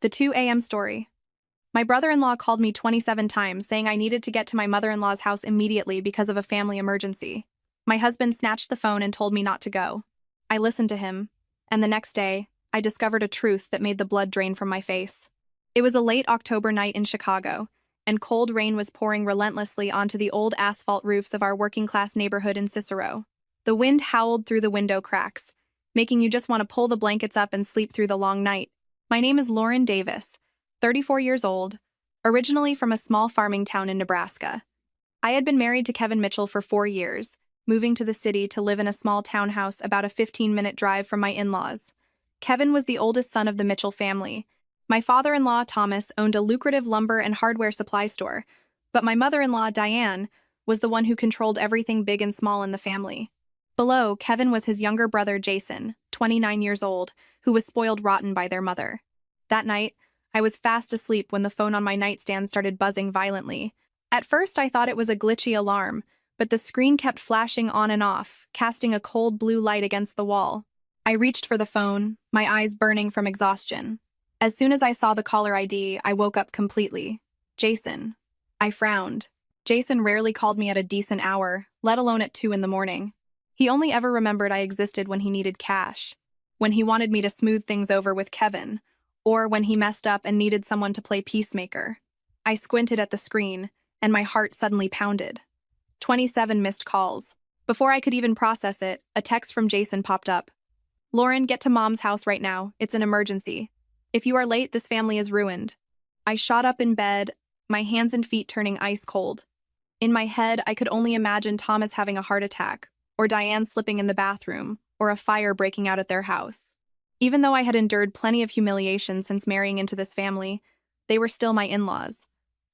The 2 a.m. story. My brother-in-law called me 27 times saying I needed to get to my mother-in-law's house immediately because of a family emergency. My husband snatched the phone and told me not to go. I listened to him, and the next day, I discovered a truth that made the blood drain from my face. It was a late October night in Chicago, and cold rain was pouring relentlessly onto the old asphalt roofs of our working-class neighborhood in Cicero. The wind howled through the window cracks, making you just want to pull the blankets up and sleep through the long night. My name is Lauren Davis, 34 years old, originally from a small farming town in Nebraska. I had been married to Kevin Mitchell for 4 years, moving to the city to live in a small townhouse about a 15-minute drive from my in-laws. Kevin was the oldest son of the Mitchell family. My father-in-law, Thomas, owned a lucrative lumber and hardware supply store, but my mother-in-law, Diane, was the one who controlled everything big and small in the family. Below, Kevin was his younger brother, Jason, 29 years old, who was spoiled rotten by their mother. That night, I was fast asleep when the phone on my nightstand started buzzing violently. At first, I thought it was a glitchy alarm, but the screen kept flashing on and off, casting a cold blue light against the wall. I reached for the phone, my eyes burning from exhaustion. As soon as I saw the caller ID, I woke up completely. Jason. I frowned. Jason rarely called me at a decent hour, let alone at 2 in the morning. He only ever remembered I existed when he needed cash, when he wanted me to smooth things over with Kevin, or when he messed up and needed someone to play peacemaker. I squinted at the screen, and my heart suddenly pounded. 27 missed calls. Before I could even process it, a text from Jason popped up. Lauren, get to Mom's house right now. It's an emergency. If you are late, this family is ruined. I shot up in bed, my hands and feet turning ice cold. In my head, I could only imagine Thomas having a heart attack, or Diane slipping in the bathroom, or a fire breaking out at their house. Even though I had endured plenty of humiliation since marrying into this family, they were still my in-laws.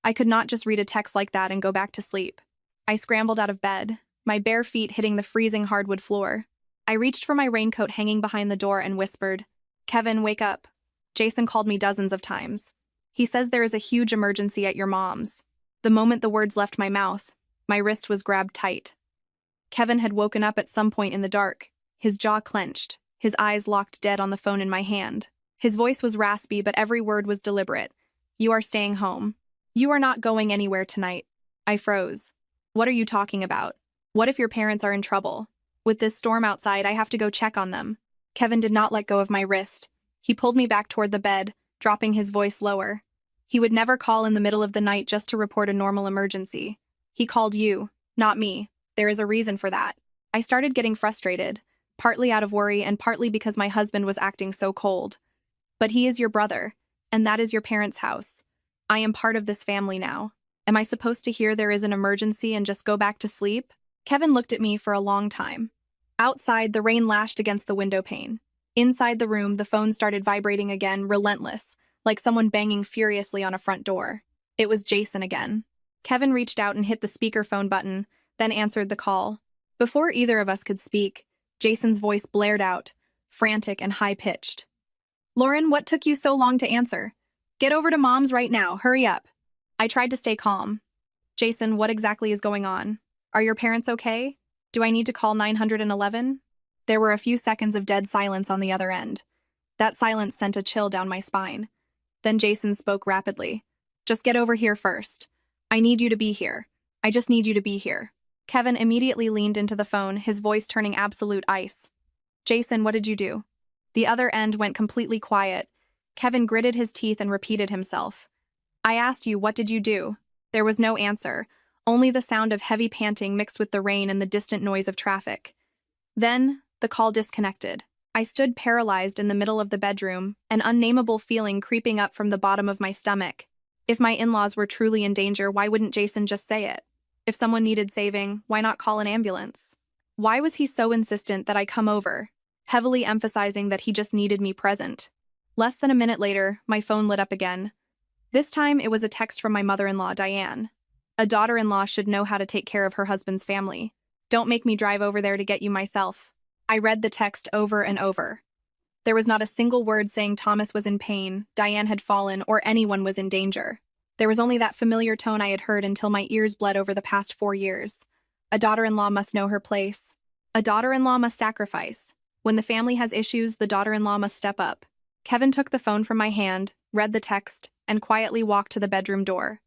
I could not just read a text like that and go back to sleep. I scrambled out of bed, my bare feet hitting the freezing hardwood floor. I reached for my raincoat hanging behind the door and whispered, "Kevin, wake up." Jason called me dozens of times. He says there is a huge emergency at your mom's. The moment the words left my mouth, my wrist was grabbed tight. Kevin had woken up at some point in the dark, his jaw clenched, his eyes locked dead on the phone in my hand. His voice was raspy, but every word was deliberate. "You are staying home. You are not going anywhere tonight." I froze. What are you talking about? What if your parents are in trouble? With this storm outside, I have to go check on them. Kevin did not let go of my wrist. He pulled me back toward the bed, dropping his voice lower. He would never call in the middle of the night just to report a normal emergency. He called you, not me. There is a reason for that. I started getting frustrated, partly out of worry and partly because my husband was acting so cold. But he is your brother, and that is your parents' house. I am part of this family now. Am I supposed to hear there is an emergency and just go back to sleep? Kevin looked at me for a long time. Outside, the rain lashed against the window pane. Inside the room, the phone started vibrating again, relentless, like someone banging furiously on a front door. It was Jason again. Kevin reached out and hit the speakerphone button, then answered the call. Before either of us could speak, Jason's voice blared out, frantic and high-pitched. "Lauren, what took you so long to answer? Get over to Mom's right now, hurry up." I tried to stay calm. "Jason, what exactly is going on? Are your parents okay? Do I need to call 911? There were a few seconds of dead silence on the other end. That silence sent a chill down my spine. Then Jason spoke rapidly. "Just get over here first. I need you to be here. I just need you to be here." Kevin immediately leaned into the phone, his voice turning absolute ice. "Jason, what did you do?" The other end went completely quiet. Kevin gritted his teeth and repeated himself. "I asked you, what did you do?" There was no answer, only the sound of heavy panting mixed with the rain and the distant noise of traffic. Then, the call disconnected. I stood paralyzed in the middle of the bedroom, an unnameable feeling creeping up from the bottom of my stomach. If my in-laws were truly in danger, why wouldn't Jason just say it? If someone needed saving, why not call an ambulance? Why was he so insistent that I come over, heavily emphasizing that he just needed me present? Less than a minute later, my phone lit up again. This time, it was a text from my mother-in-law, Diane. A daughter-in-law should know how to take care of her husband's family. Don't make me drive over there to get you myself. I read the text over and over. There was not a single word saying Thomas was in pain, Diane had fallen, or anyone was in danger. There was only that familiar tone I had heard until my ears bled over the past 4 years. A daughter-in-law must know her place. A daughter-in-law must sacrifice. When the family has issues, the daughter-in-law must step up. Kevin took the phone from my hand, read the text, and quietly walked to the bedroom door.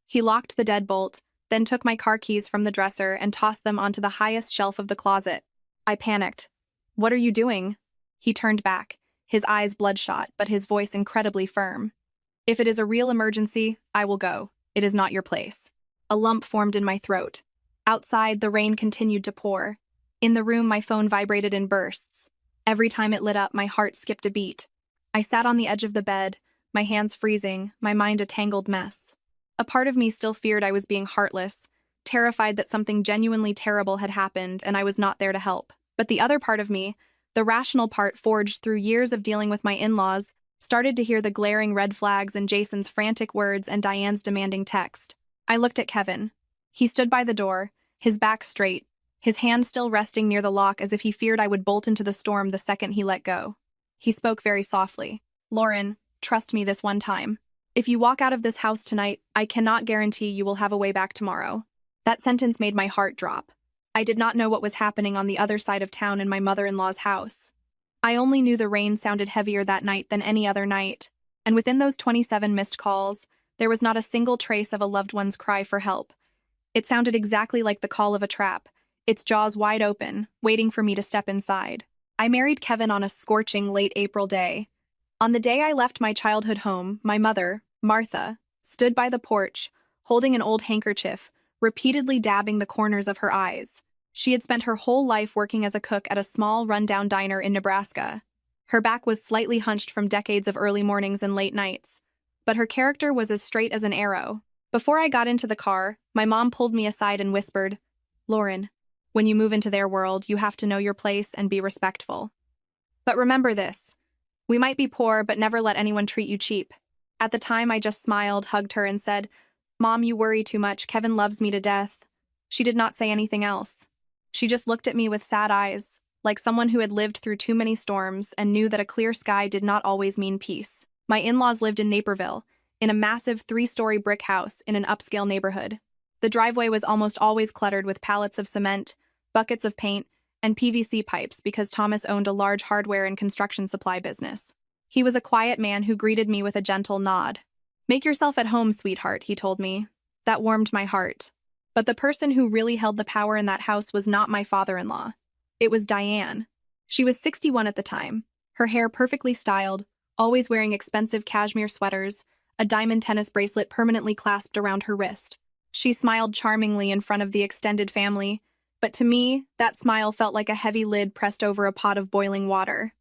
He locked the deadbolt, then took my car keys from the dresser and tossed them onto the highest shelf of the closet. I panicked. "What are you doing?" He turned back, his eyes bloodshot, but his voice incredibly firm. "If it is a real emergency, I will go. It is not your place." A lump formed in my throat. Outside, the rain continued to pour. In the room, my phone vibrated in bursts. Every time it lit up, my heart skipped a beat. I sat on the edge of the bed, my hands freezing, my mind a tangled mess. A part of me still feared I was being heartless, terrified that something genuinely terrible had happened and I was not there to help. But the other part of me, the rational part forged through years of dealing with my in-laws, started to hear the glaring red flags in Jason's frantic words and Diane's demanding text. I looked at Kevin. He stood by the door, his back straight, his hand still resting near the lock as if he feared I would bolt into the storm the second he let go. He spoke very softly. "Lauren, trust me this one time. If you walk out of this house tonight, I cannot guarantee you will have a way back tomorrow." That sentence made my heart drop. I did not know what was happening on the other side of town in my mother-in-law's house. I only knew the rain sounded heavier that night than any other night, and within those 27 missed calls, there was not a single trace of a loved one's cry for help. It sounded exactly like the call of a trap, its jaws wide open, waiting for me to step inside. I married Kevin on a scorching late April day. On the day I left my childhood home, my mother, Martha, stood by the porch, holding an old handkerchief, repeatedly dabbing the corners of her eyes. She had spent her whole life working as a cook at a small, run-down diner in Nebraska. Her back was slightly hunched from decades of early mornings and late nights, but her character was as straight as an arrow. Before I got into the car, my mom pulled me aside and whispered, "Lauren, when you move into their world, you have to know your place and be respectful. But remember this, we might be poor, but never let anyone treat you cheap." At the time, I just smiled, hugged her, and said, "Mom, you worry too much. Kevin loves me to death." She did not say anything else. She just looked at me with sad eyes, like someone who had lived through too many storms and knew that a clear sky did not always mean peace. My in-laws lived in Naperville, in a massive 3-story brick house in an upscale neighborhood. The driveway was almost always cluttered with pallets of cement, buckets of paint, and PVC pipes because Thomas owned a large hardware and construction supply business. He was a quiet man who greeted me with a gentle nod. "Make yourself at home, sweetheart," he told me. That warmed my heart. But the person who really held the power in that house was not my father-in-law. It was Diane. She was 61 at the time, her hair perfectly styled, always wearing expensive cashmere sweaters, a diamond tennis bracelet permanently clasped around her wrist. She smiled charmingly in front of the extended family, but to me, that smile felt like a heavy lid pressed over a pot of boiling water.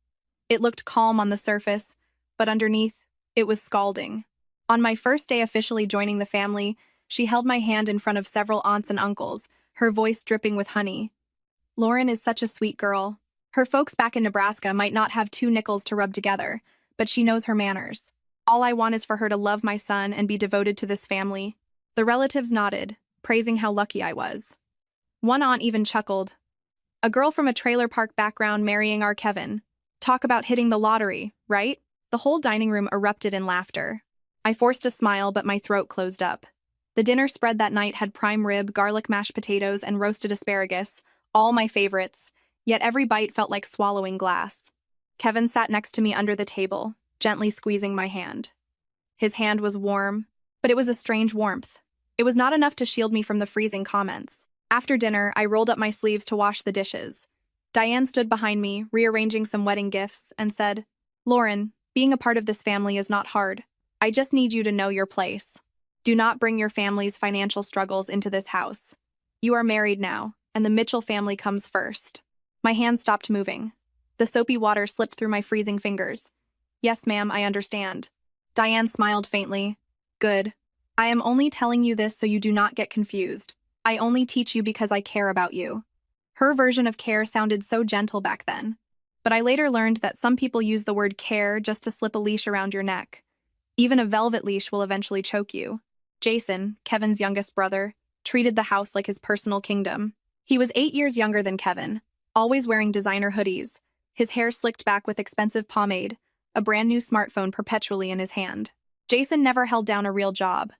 It looked calm on the surface, but underneath, it was scalding. On my first day officially joining the family, she held my hand in front of several aunts and uncles, her voice dripping with honey. "Lauren is such a sweet girl. Her folks back in Nebraska might not have 2 nickels to rub together, but she knows her manners. All I want is for her to love my son and be devoted to this family." The relatives nodded, praising how lucky I was. One aunt even chuckled. "A girl from a trailer park background marrying our Kevin. Talk about hitting the lottery, right?" The whole dining room erupted in laughter. I forced a smile, but my throat closed up. The dinner spread that night had prime rib, garlic mashed potatoes, and roasted asparagus, all my favorites, yet every bite felt like swallowing glass. Kevin sat next to me under the table, gently squeezing my hand. His hand was warm, but it was a strange warmth. It was not enough to shield me from the freezing comments. After dinner, I rolled up my sleeves to wash the dishes. Diane stood behind me, rearranging some wedding gifts, and said, "Lauren, being a part of this family is not hard. I just need you to know your place. Do not bring your family's financial struggles into this house. You are married now, and the Mitchell family comes first." My hand stopped moving. The soapy water slipped through my freezing fingers. "Yes, ma'am, I understand." Diane smiled faintly. "Good. I am only telling you this so you do not get confused. I only teach you because I care about you." Her version of care sounded so gentle back then, but I later learned that some people use the word care just to slip a leash around your neck. Even a velvet leash will eventually choke you. Jason, Kevin's youngest brother, treated the house like his personal kingdom. He was 8 years younger than Kevin, always wearing designer hoodies, his hair slicked back with expensive pomade, a brand new smartphone perpetually in his hand. Jason never held down a real job.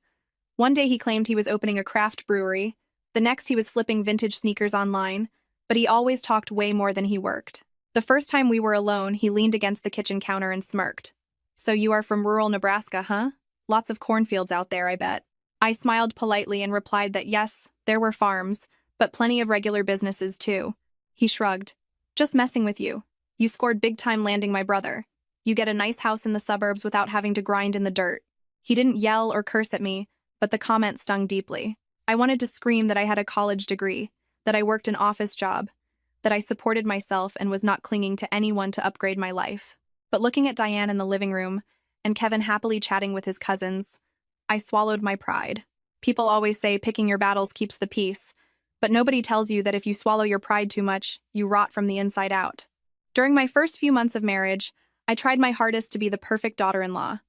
One day he claimed he was opening a craft brewery, the next he was flipping vintage sneakers online, but he always talked way more than he worked. The first time we were alone, he leaned against the kitchen counter and smirked. So you are from rural Nebraska, huh? Lots of cornfields out there, I bet. I smiled politely and replied that yes, there were farms, but plenty of regular businesses too. He shrugged. Just messing with you. You scored big time landing my brother. You get a nice house in the suburbs without having to grind in the dirt. He didn't yell or curse at me, but the comment stung deeply. I wanted to scream that I had a college degree, that I worked an office job, that I supported myself and was not clinging to anyone to upgrade my life. But looking at Diane in the living room, and Kevin happily chatting with his cousins, I swallowed my pride. People always say picking your battles keeps the peace, but nobody tells you that if you swallow your pride too much, you rot from the inside out. During my first few months of marriage, I tried my hardest to be the perfect daughter-in-law.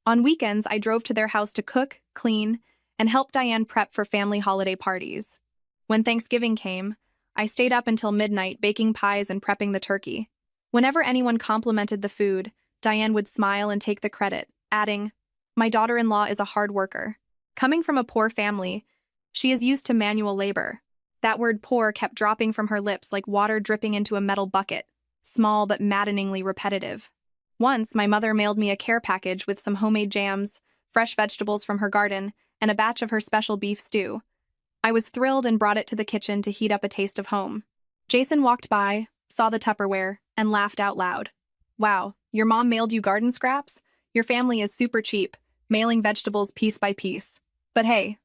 On weekends, I drove to their house to cook, clean, and help Diane prep for family holiday parties. When Thanksgiving came, I stayed up until midnight baking pies and prepping the turkey. Whenever anyone complimented the food, Diane would smile and take the credit, adding, "My daughter-in-law is a hard worker." Coming from a poor family, she is used to manual labor. That word poor kept dropping from her lips like water dripping into a metal bucket, small but maddeningly repetitive. Once, my mother mailed me a care package with some homemade jams, fresh vegetables from her garden, and a batch of her special beef stew. I was thrilled and brought it to the kitchen to heat up a taste of home. Jason walked by, saw the Tupperware, and laughed out loud. "Wow, your mom mailed you garden scraps? Your family is super cheap, mailing vegetables piece by piece. But hey,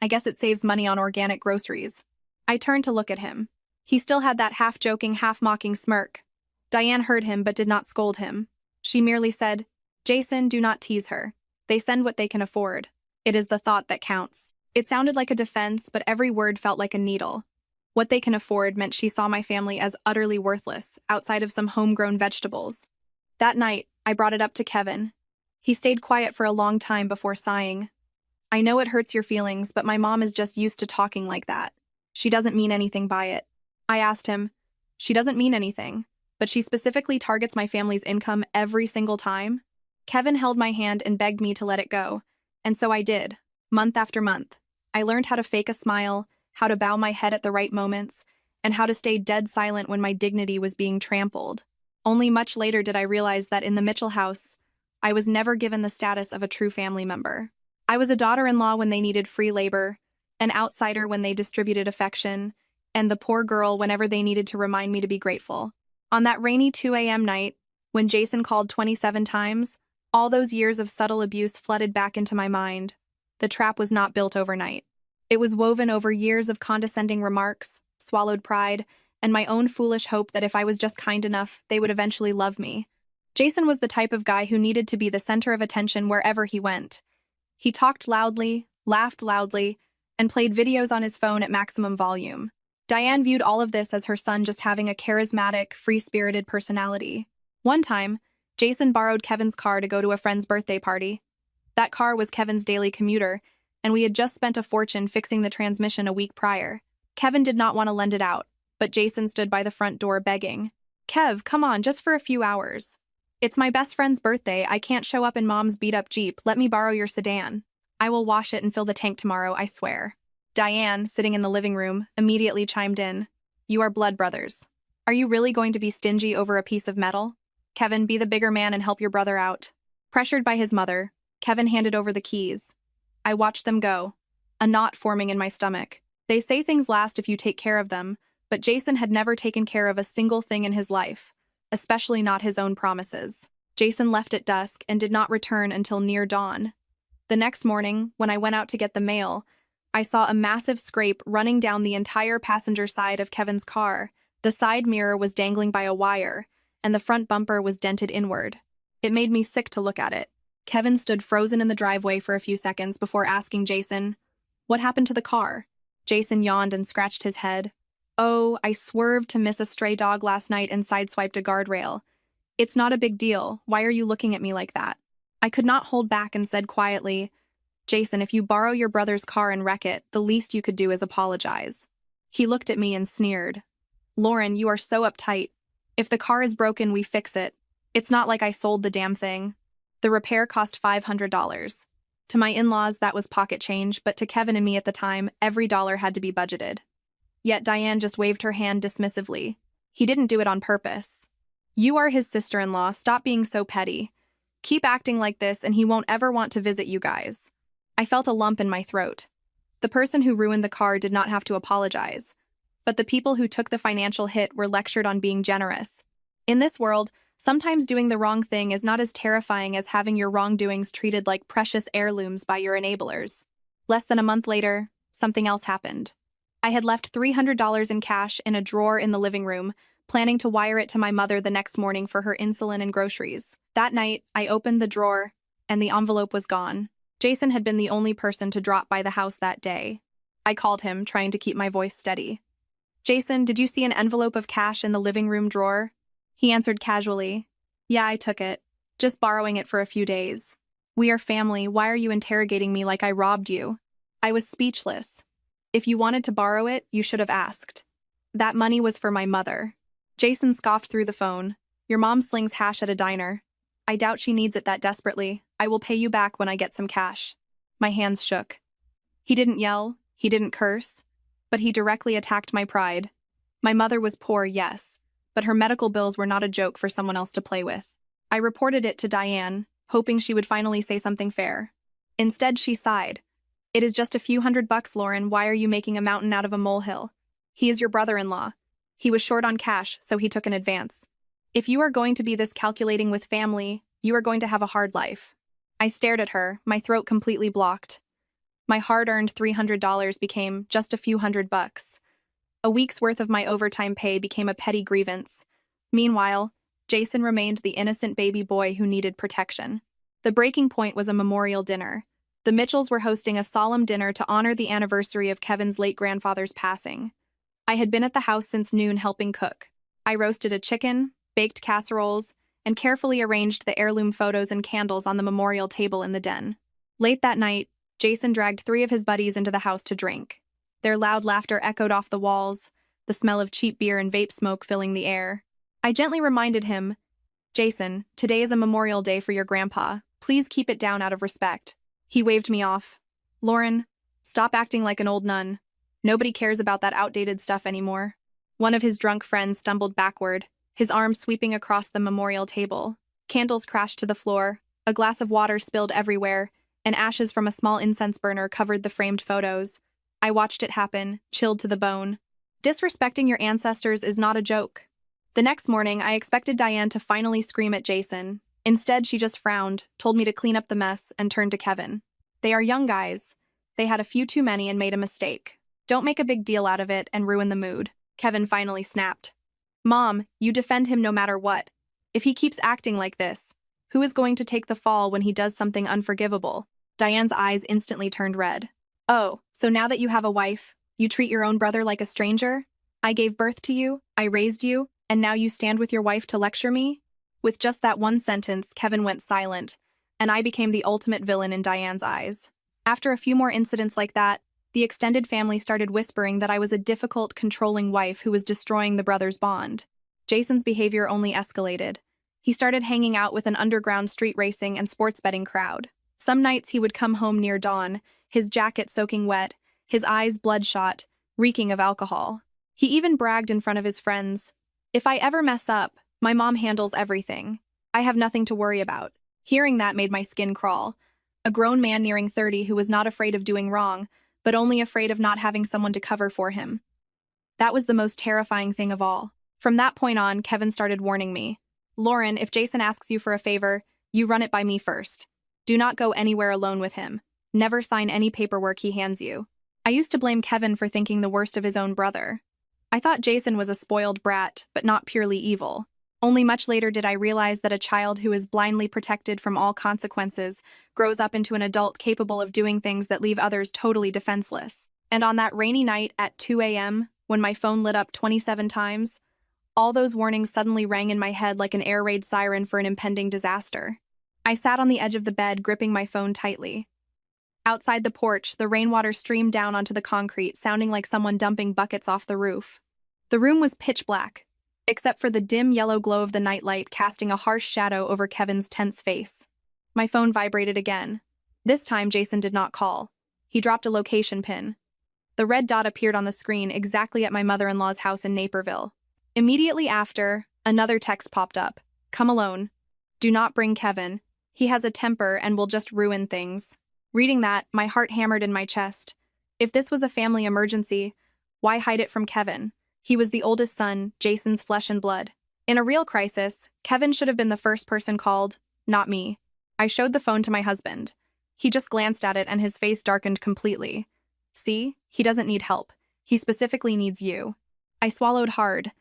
I guess it saves money on organic groceries." I turned to look at him. He still had that half-joking, half-mocking smirk. Diane heard him but did not scold him. She merely said, "Jason, do not tease her. They send what they can afford. It is the thought that counts." It sounded like a defense, but every word felt like a needle. What they can afford meant she saw my family as utterly worthless, outside of some homegrown vegetables. That night, I brought it up to Kevin. He stayed quiet for a long time before sighing. "I know it hurts your feelings, but my mom is just used to talking like that. She doesn't mean anything by it." I asked him, "She doesn't mean anything, but she specifically targets my family's income every single time?" Kevin held my hand and begged me to let it go, and so I did, month after month. I learned how to fake a smile, how to bow my head at the right moments, and how to stay dead silent when my dignity was being trampled. Only much later did I realize that in the Mitchell house, I was never given the status of a true family member. I was a daughter-in-law when they needed free labor, an outsider when they distributed affection, and the poor girl whenever they needed to remind me to be grateful. On that rainy 2 a.m. night, when Jason called 27 times, all those years of subtle abuse flooded back into my mind. The trap was not built overnight. It was woven over years of condescending remarks, swallowed pride, and my own foolish hope that if I was just kind enough, they would eventually love me. Jason was the type of guy who needed to be the center of attention wherever he went. He talked loudly, laughed loudly, and played videos on his phone at maximum volume. Diane viewed all of this as her son just having a charismatic, free-spirited personality. One time, Jason borrowed Kevin's car to go to a friend's birthday party. That car was Kevin's daily commuter, and we had just spent a fortune fixing the transmission a week prior. Kevin did not want to lend it out, but Jason stood by the front door begging, "Kev, come on, just for a few hours. It's my best friend's birthday. I can't show up in Mom's beat-up Jeep. Let me borrow your sedan. I will wash it and fill the tank tomorrow, I swear." Diane, sitting in the living room, immediately chimed in, "You are blood brothers. Are you really going to be stingy over a piece of metal? Kevin, be the bigger man and help your brother out." Pressured by his mother, Kevin handed over the keys. I watched them go, a knot forming in my stomach. They say things last if you take care of them, but Jason had never taken care of a single thing in his life, especially not his own promises. Jason left at dusk and did not return until near dawn. The next morning, when I went out to get the mail, I saw a massive scrape running down the entire passenger side of Kevin's car. The side mirror was dangling by a wire, and the front bumper was dented inward. It made me sick to look at it. Kevin stood frozen in the driveway for a few seconds before asking Jason, "What happened to the car?" Jason yawned and scratched his head. "Oh, I swerved to miss a stray dog last night and sideswiped a guardrail. It's not a big deal. Why are you looking at me like that?" I could not hold back and said quietly, "Jason, if you borrow your brother's car and wreck it, the least you could do is apologize." He looked at me and sneered. "Lauren, you are so uptight. If the car is broken, we fix it. It's not like I sold the damn thing." The repair cost $500. To my in-laws, that was pocket change, but to Kevin and me at the time, every dollar had to be budgeted. Yet Diane just waved her hand dismissively. "He didn't do it on purpose. You are his sister-in-law. Stop being so petty. Keep acting like this and he won't ever want to visit you guys. I felt a lump in my throat. The person who ruined the car did not have to apologize. But the people who took the financial hit were lectured on being generous. In this world, sometimes doing the wrong thing is not as terrifying as having your wrongdoings treated like precious heirlooms by your enablers. Less than a month later, something else happened. I had left $300 in cash in a drawer in the living room, planning to wire it to my mother the next morning for her insulin and groceries. That night, I opened the drawer, and the envelope was gone. Jason had been the only person to drop by the house that day. I called him, trying to keep my voice steady. "Jason, did you see an envelope of cash in the living room drawer?" He answered casually, "Yeah, I took it. Just borrowing it for a few days. We are family. Why are you interrogating me like I robbed you?" I was speechless. "If you wanted to borrow it, you should have asked. That money was for my mother." Jason scoffed through the phone. "Your mom slings hash at a diner. I doubt she needs it that desperately. I will pay you back when I get some cash." My hands shook. He didn't yell, he didn't curse, but he directly attacked my pride. My mother was poor, yes, but her medical bills were not a joke for someone else to play with. I reported it to Diane, hoping she would finally say something fair. Instead, she sighed. "It is just a few $100, Lauren. Why are you making a mountain out of a molehill? He is your brother-in-law. He was short on cash, so he took an advance. If you are going to be this calculating with family, you are going to have a hard life." I stared at her, my throat completely blocked. My hard-earned $300 became just a few $100. A week's worth of my overtime pay became a petty grievance. Meanwhile, Jason remained the innocent baby boy who needed protection. The breaking point was a memorial dinner. The Mitchells were hosting a solemn dinner to honor the anniversary of Kevin's late grandfather's passing. I had been at the house since noon helping cook. I roasted a chicken, baked casseroles, and carefully arranged the heirloom photos and candles on the memorial table in the den. Late that night, Jason dragged 3 of his buddies into the house to drink. Their loud laughter echoed off the walls, the smell of cheap beer and vape smoke filling the air. I gently reminded him, "Jason, today is a memorial day for your grandpa. Please keep it down out of respect." He waved me off. "Lauren, stop acting like an old nun. Nobody cares about that outdated stuff anymore." One of his drunk friends stumbled backward, his arms sweeping across the memorial table. Candles crashed to the floor, a glass of water spilled everywhere, and ashes from a small incense burner covered the framed photos. I watched it happen, chilled to the bone. Disrespecting your ancestors is not a joke. The next morning, I expected Diane to finally scream at Jason. Instead, she just frowned, told me to clean up the mess, and turned to Kevin. "They are young guys. They had a few too many and made a mistake. Don't make a big deal out of it and ruin the mood." Kevin finally snapped. "Mom, you defend him no matter what. If he keeps acting like this, who is going to take the fall when he does something unforgivable?" Diane's eyes instantly turned red. "Oh, so now that you have a wife, you treat your own brother like a stranger? I gave birth to you, I raised you, and now you stand with your wife to lecture me?" With just that one sentence, Kevin went silent, and I became the ultimate villain in Diane's eyes. After a few more incidents like that, the extended family started whispering that I was a difficult, controlling wife who was destroying the brothers' bond. Jason's behavior only escalated. He started hanging out with an underground street racing and sports betting crowd. Some nights he would come home near dawn, his jacket soaking wet, his eyes bloodshot, reeking of alcohol. He even bragged in front of his friends, "If I ever mess up, my mom handles everything. I have nothing to worry about." Hearing that made my skin crawl. A grown man nearing 30 who was not afraid of doing wrong, but only afraid of not having someone to cover for him. That was the most terrifying thing of all. From that point on, Kevin started warning me. "Lauren, if Jason asks you for a favor, you run it by me first. Do not go anywhere alone with him. Never sign any paperwork he hands you." I used to blame Kevin for thinking the worst of his own brother. I thought Jason was a spoiled brat, but not purely evil. Only much later did I realize that a child who is blindly protected from all consequences grows up into an adult capable of doing things that leave others totally defenseless. And on that rainy night at 2 a.m., when my phone lit up 27 times, all those warnings suddenly rang in my head like an air raid siren for an impending disaster. I sat on the edge of the bed, gripping my phone tightly. Outside the porch, the rainwater streamed down onto the concrete, sounding like someone dumping buckets off the roof. The room was pitch black, except for the dim yellow glow of the nightlight casting a harsh shadow over Kevin's tense face. My phone vibrated again. This time, Jason did not call. He dropped a location pin. The red dot appeared on the screen exactly at my mother-in-law's house in Naperville. Immediately after, another text popped up. "Come alone. Do not bring Kevin. He has a temper and will just ruin things. Reading that, my heart hammered in my chest. If this was a family emergency, why hide it from Kevin? He was the oldest son, Jason's flesh and blood. In a real crisis, Kevin should have been the first person called, not me. I showed the phone to my husband. He just glanced at it and his face darkened completely. See, he doesn't need help. He specifically needs you. I swallowed hard.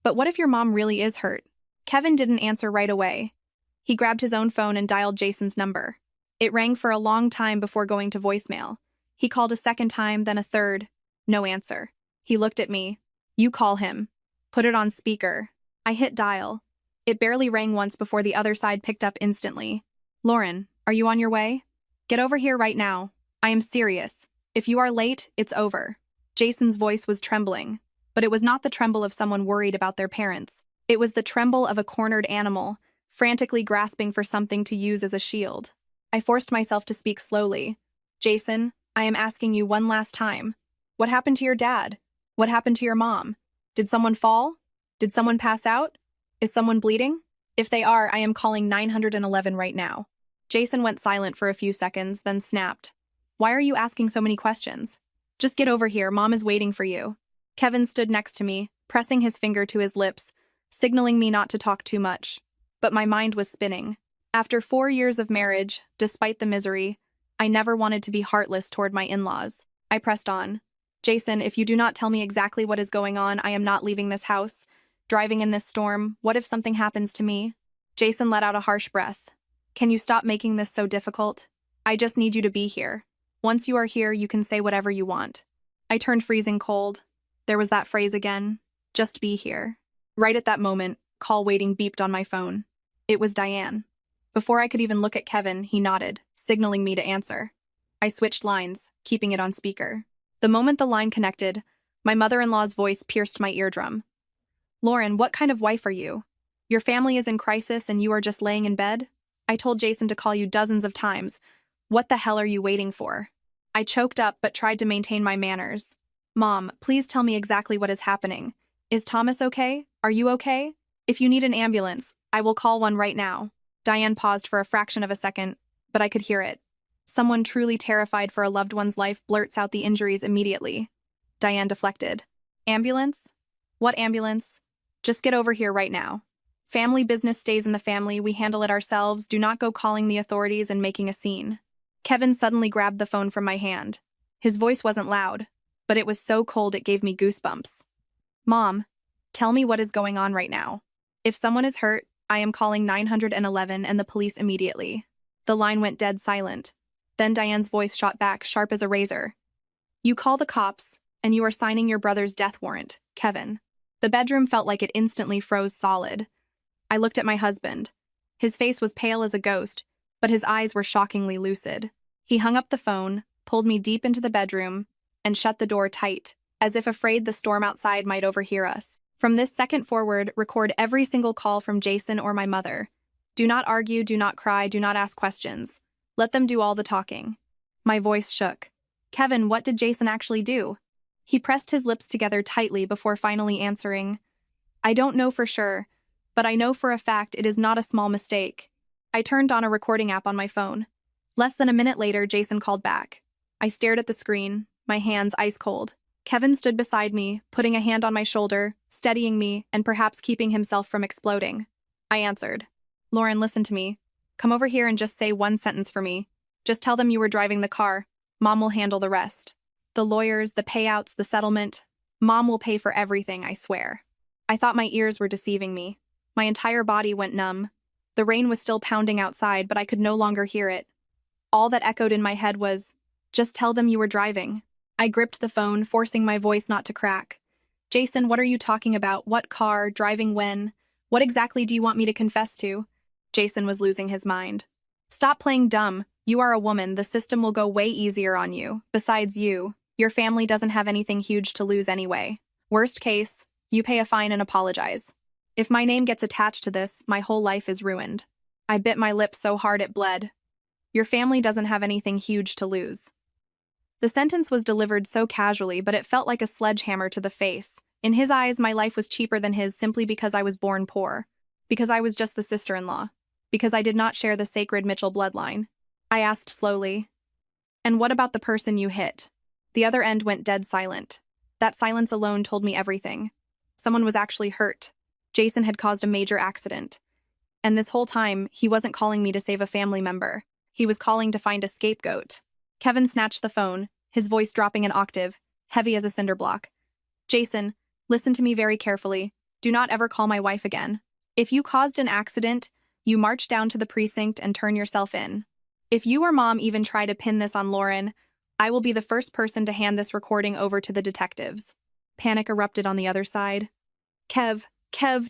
But what if your mom really is hurt? Kevin didn't answer right away. He grabbed his own phone and dialed Jason's number. It rang for a long time before going to voicemail. He called a second time, then a third. No answer. He looked at me. You call him. Put it on speaker. I hit dial. It barely rang once before the other side picked up instantly. Lauren, are you on your way? Get over here right now. I am serious. If you are late, it's over. Jason's voice was trembling, but it was not the tremble of someone worried about their parents. It was the tremble of a cornered animal, frantically grasping for something to use as a shield. I forced myself to speak slowly. Jason, I am asking you one last time. What happened to your dad? What happened to your mom? Did someone fall? Did someone pass out? Is someone bleeding? If they are, I am calling 911 right now. Jason went silent for a few seconds, then snapped. Why are you asking so many questions? Just get over here, Mom is waiting for you. Kevin stood next to me, pressing his finger to his lips, signaling me not to talk too much. But my mind was spinning. After 4 years of marriage, despite the misery, I never wanted to be heartless toward my in-laws. I pressed on. Jason, if you do not tell me exactly what is going on, I am not leaving this house. Driving in this storm, what if something happens to me? Jason let out a harsh breath. Can you stop making this so difficult? I just need you to be here. Once you are here, you can say whatever you want. I turned freezing cold. There was that phrase again. Just be here. Right at that moment, call waiting beeped on my phone. It was Diane. Before I could even look at Kevin, he nodded, signaling me to answer. I switched lines, keeping it on speaker. The moment the line connected, my mother-in-law's voice pierced my eardrum. Lauren, what kind of wife are you? Your family is in crisis and you are just laying in bed? I told Jason to call you dozens of times. What the hell are you waiting for? I choked up but tried to maintain my manners. Mom, please tell me exactly what is happening. Is Thomas okay? Are you okay? If you need an ambulance, I will call one right now. Diane paused for a fraction of a second, but I could hear it. Someone truly terrified for a loved one's life blurts out the injuries immediately. Diane deflected. Ambulance? What ambulance? Just get over here right now. Family business stays in the family, we handle it ourselves, do not go calling the authorities and making a scene. Kevin suddenly grabbed the phone from my hand. His voice wasn't loud, but it was so cold it gave me goosebumps. Mom, tell me what is going on right now. If someone is hurt, I am calling 911 and the police immediately. The line went dead silent. Then Diane's voice shot back, sharp as a razor. You call the cops, and you are signing your brother's death warrant, Kevin. The bedroom felt like it instantly froze solid. I looked at my husband. His face was pale as a ghost, but his eyes were shockingly lucid. He hung up the phone, pulled me deep into the bedroom, and shut the door tight, as if afraid the storm outside might overhear us. From this second forward, record every single call from Jason or my mother. Do not argue, do not cry, do not ask questions. Let them do all the talking. My voice shook. Kevin, what did Jason actually do? He pressed his lips together tightly before finally answering. I don't know for sure, but I know for a fact it is not a small mistake. I turned on a recording app on my phone. Less than a minute later, Jason called back. I stared at the screen, my hands ice cold. Kevin stood beside me, putting a hand on my shoulder, steadying me, and perhaps keeping himself from exploding. I answered. Lauren, listen to me. Come over here and just say one sentence for me. Just tell them you were driving the car. Mom will handle the rest. The lawyers, the payouts, the settlement. Mom will pay for everything, I swear. I thought my ears were deceiving me. My entire body went numb. The rain was still pounding outside, but I could no longer hear it. All that echoed in my head was, just tell them you were driving. I gripped the phone, forcing my voice not to crack. Jason, what are you talking about? What car? Driving when? What exactly do you want me to confess to? Jason was losing his mind. Stop playing dumb. You are a woman. The system will go way easier on you. Besides your family doesn't have anything huge to lose anyway. Worst case, you pay a fine and apologize. If my name gets attached to this, my whole life is ruined. I bit my lip so hard it bled. Your family doesn't have anything huge to lose. The sentence was delivered so casually, but it felt like a sledgehammer to the face. In his eyes, my life was cheaper than his simply because I was born poor. Because I was just the sister-in-law. Because I did not share the sacred Mitchell bloodline. I asked slowly, "And what about the person you hit?" The other end went dead silent. That silence alone told me everything. Someone was actually hurt. Jason had caused a major accident. And this whole time, he wasn't calling me to save a family member. He was calling to find a scapegoat. Kevin snatched the phone, his voice dropping an octave, heavy as a cinder block. "Jason, listen to me very carefully. Do not ever call my wife again. If you caused an accident, you march down to the precinct and turn yourself in. If you or Mom even try to pin this on Lauren, I will be the first person to hand this recording over to the detectives." Panic erupted on the other side. Kev,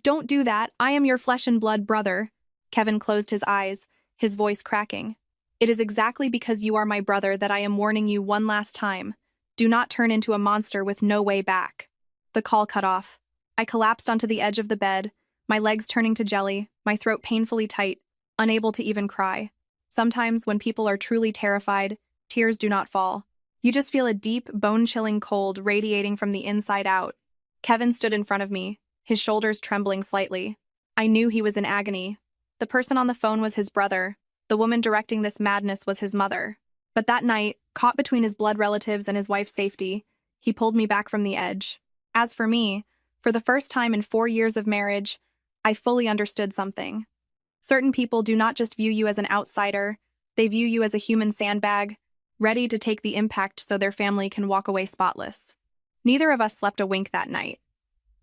don't do that. I am your flesh and blood brother." Kevin closed his eyes, his voice cracking. "It is exactly because you are my brother that I am warning you one last time. Do not turn into a monster with no way back." The call cut off. I collapsed onto the edge of the bed, my legs turning to jelly, my throat painfully tight, unable to even cry. Sometimes, when people are truly terrified, tears do not fall. You just feel a deep, bone-chilling cold radiating from the inside out. Kevin stood in front of me, his shoulders trembling slightly. I knew he was in agony. The person on the phone was his brother. The woman directing this madness was his mother. But that night, caught between his blood relatives and his wife's safety, he pulled me back from the edge. As for me, for the first time in 4 years of marriage, I fully understood something. Certain people do not just view you as an outsider, they view you as a human sandbag, ready to take the impact so their family can walk away spotless. Neither of us slept a wink that night.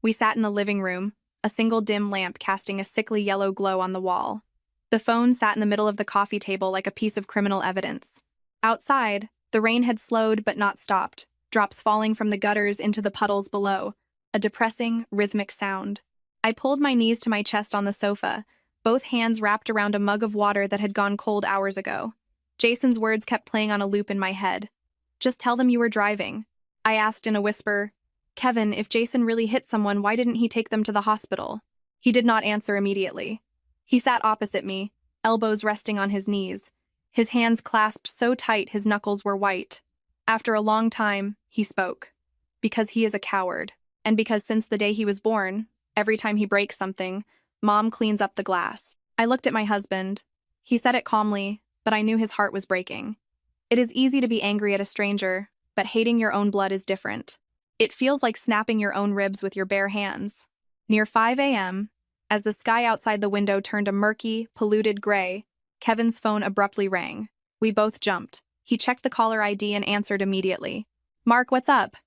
We sat in the living room, a single dim lamp casting a sickly yellow glow on the wall. The phone sat in the middle of the coffee table like a piece of criminal evidence. Outside, the rain had slowed but not stopped, drops falling from the gutters into the puddles below, a depressing, rhythmic sound. I pulled my knees to my chest on the sofa, both hands wrapped around a mug of water that had gone cold hours ago. Jason's words kept playing on a loop in my head. "Just tell them you were driving." I asked in a whisper, "Kevin, if Jason really hit someone, why didn't he take them to the hospital?" He did not answer immediately. He sat opposite me, elbows resting on his knees, his hands clasped so tight his knuckles were white. After a long time, he spoke. "Because he is a coward, and because since the day he was born, every time he breaks something, Mom cleans up the glass." I looked at my husband. He said it calmly, but I knew his heart was breaking. It is easy to be angry at a stranger, but hating your own blood is different. It feels like snapping your own ribs with your bare hands. Near 5 a.m., as the sky outside the window turned a murky, polluted gray, Kevin's phone abruptly rang. We both jumped. He checked the caller ID and answered immediately. "Mark, what's up?"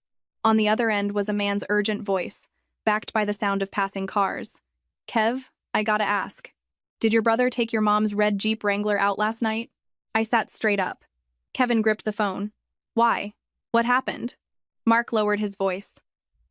On the other end was a man's urgent voice, backed by the sound of passing cars. "Kev, I gotta ask. Did your brother take your mom's red Jeep Wrangler out last night?" I sat straight up. Kevin gripped the phone. "Why? What happened?" Mark lowered his voice.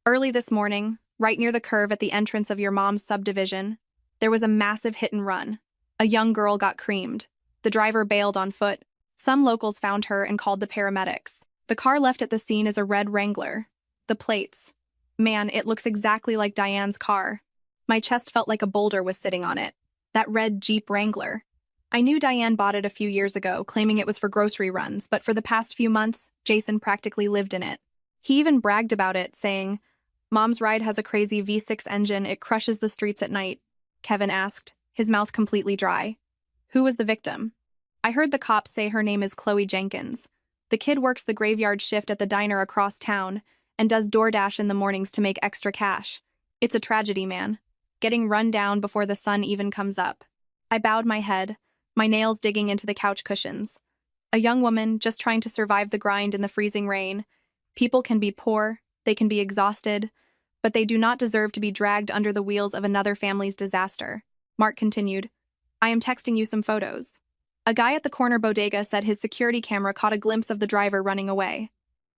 "Early this morning, right near the curve at the entrance of your mom's subdivision, there was a massive hit and run. A young girl got creamed. The driver bailed on foot. Some locals found her and called the paramedics. The car left at the scene is a red Wrangler. The plates. Man, it looks exactly like Diane's car. My chest felt like a boulder was sitting on it. That red Jeep Wrangler. I knew Diane bought it a few years ago, claiming it was for grocery runs, but for the past few months, Jason practically lived in it. He even bragged about it, saying, "Mom's ride has a crazy V6 engine, it crushes the streets at night." Kevin asked, his mouth completely dry. "Who was the victim?" I heard the cops say her name is Chloe Jenkins. The kid works the graveyard shift at the diner across town and does DoorDash in the mornings to make extra cash. It's a tragedy, man. Getting run down before the sun even comes up. I bowed my head, my nails digging into the couch cushions. A young woman just trying to survive the grind in the freezing rain. People can be poor, they can be exhausted, but they do not deserve to be dragged under the wheels of another family's disaster. Mark continued, "I am texting you some photos." A guy at the corner bodega said his security camera caught a glimpse of the driver running away.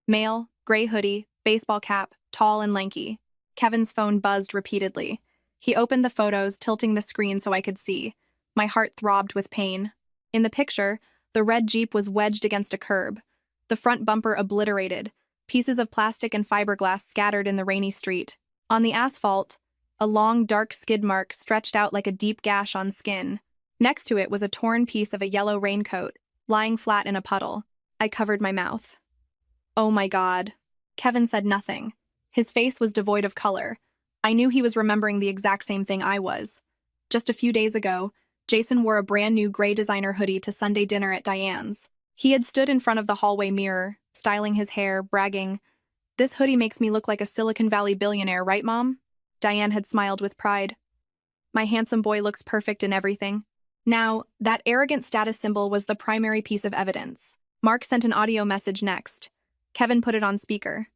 Male, gray hoodie, baseball cap, tall and lanky. Kevin's phone buzzed repeatedly. He opened the photos, tilting the screen so I could see. My heart throbbed with pain. In the picture, the red Jeep was wedged against a curb, the front bumper obliterated, pieces of plastic and fiberglass scattered in the rainy street. On the asphalt, a long, dark skid mark stretched out like a deep gash on skin. Next to it was a torn piece of a yellow raincoat, lying flat in a puddle. I covered my mouth. "Oh my God." Kevin said nothing. His face was devoid of color. I knew he was remembering the exact same thing I was. Just a few days ago, Jason wore a brand new gray designer hoodie to Sunday dinner at Diane's. He had stood in front of the hallway mirror, styling his hair, bragging, "This hoodie makes me look like a Silicon Valley billionaire, right, Mom?" Diane had smiled with pride. "My handsome boy looks perfect in everything." Now, that arrogant status symbol was the primary piece of evidence. Mark sent an audio message next. Kevin put it on speaker.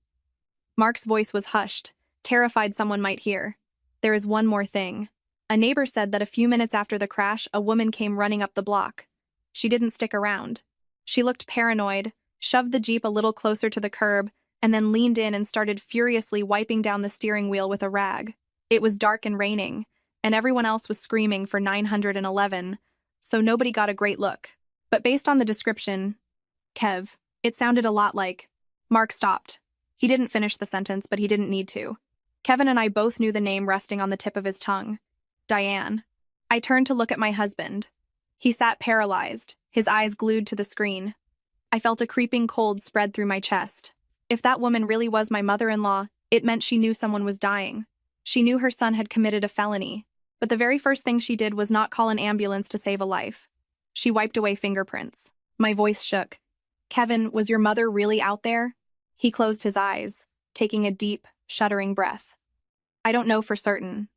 Mark's voice was hushed, terrified someone might hear. "There is one more thing." A neighbor said that a few minutes after the crash, a woman came running up the block. She didn't stick around. She looked paranoid, shoved the Jeep a little closer to the curb, and then leaned in and started furiously wiping down the steering wheel with a rag. It was dark and raining, and everyone else was screaming for 911, so nobody got a great look. But based on the description, Kev, it sounded a lot like... Mark stopped. He didn't finish the sentence, but he didn't need to. Kevin and I both knew the name resting on the tip of his tongue. Diane. I turned to look at my husband. He sat paralyzed, his eyes glued to the screen. I felt a creeping cold spread through my chest. If that woman really was my mother-in-law, it meant she knew someone was dying. She knew her son had committed a felony. But the very first thing she did was not call an ambulance to save a life. She wiped away fingerprints. My voice shook. "Kevin, was your mother really out there?" He closed his eyes, taking a deep, shuddering breath. "I don't know for certain.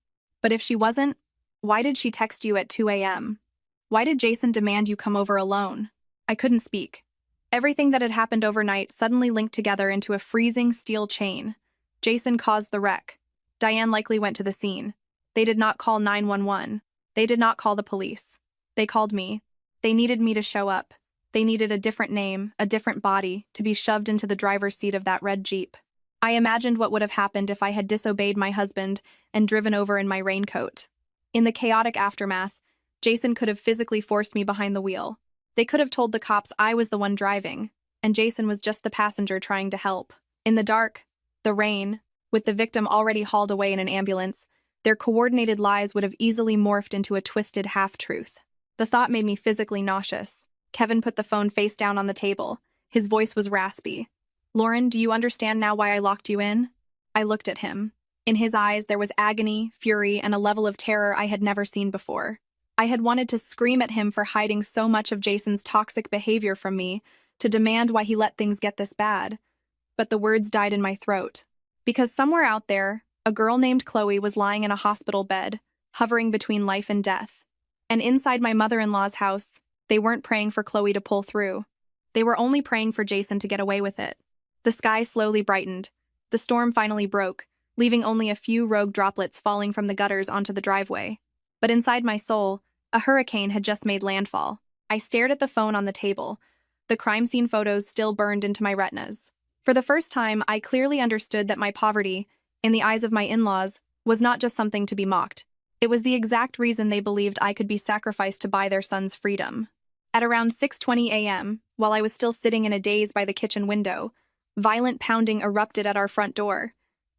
But if she wasn't, why did she text you at 2 a.m.? Why did Jason demand you come over alone?" I couldn't speak. Everything that had happened overnight suddenly linked together into a freezing steel chain. Jason caused the wreck. Diane likely went to the scene. They did not call 911. They did not call the police. They called me. They needed me to show up. They needed a different name, a different body, to be shoved into the driver's seat of that red Jeep. I imagined what would have happened if I had disobeyed my husband and driven over in my raincoat. In the chaotic aftermath, Jason could have physically forced me behind the wheel. They could have told the cops I was the one driving, and Jason was just the passenger trying to help. In the dark, the rain, with the victim already hauled away in an ambulance, their coordinated lies would have easily morphed into a twisted half-truth. The thought made me physically nauseous. Kevin put the phone face down on the table. His voice was raspy. "Lauren, do you understand now why I locked you in?" I looked at him. In his eyes, there was agony, fury, and a level of terror I had never seen before. I had wanted to scream at him for hiding so much of Jason's toxic behavior from me, to demand why he let things get this bad. But the words died in my throat. Because somewhere out there, a girl named Chloe was lying in a hospital bed, hovering between life and death. And inside my mother-in-law's house, they weren't praying for Chloe to pull through. They were only praying for Jason to get away with it. The sky slowly brightened. The storm finally broke, leaving only a few rogue droplets falling from the gutters onto the driveway. But inside my soul, a hurricane had just made landfall. I stared at the phone on the table. The crime scene photos still burned into my retinas. For the first time, I clearly understood that my poverty, in the eyes of my in-laws, was not just something to be mocked. It was the exact reason they believed I could be sacrificed to buy their son's freedom. At around 6:20 a.m., while I was still sitting in a daze by the kitchen window, violent pounding erupted at our front door.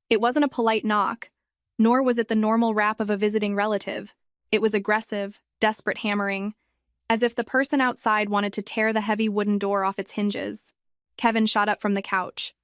It wasn't a polite knock, nor was it the normal rap of a visiting relative. It was aggressive, desperate hammering, as if the person outside wanted to tear the heavy wooden door off its hinges. Kevin shot up from the couch.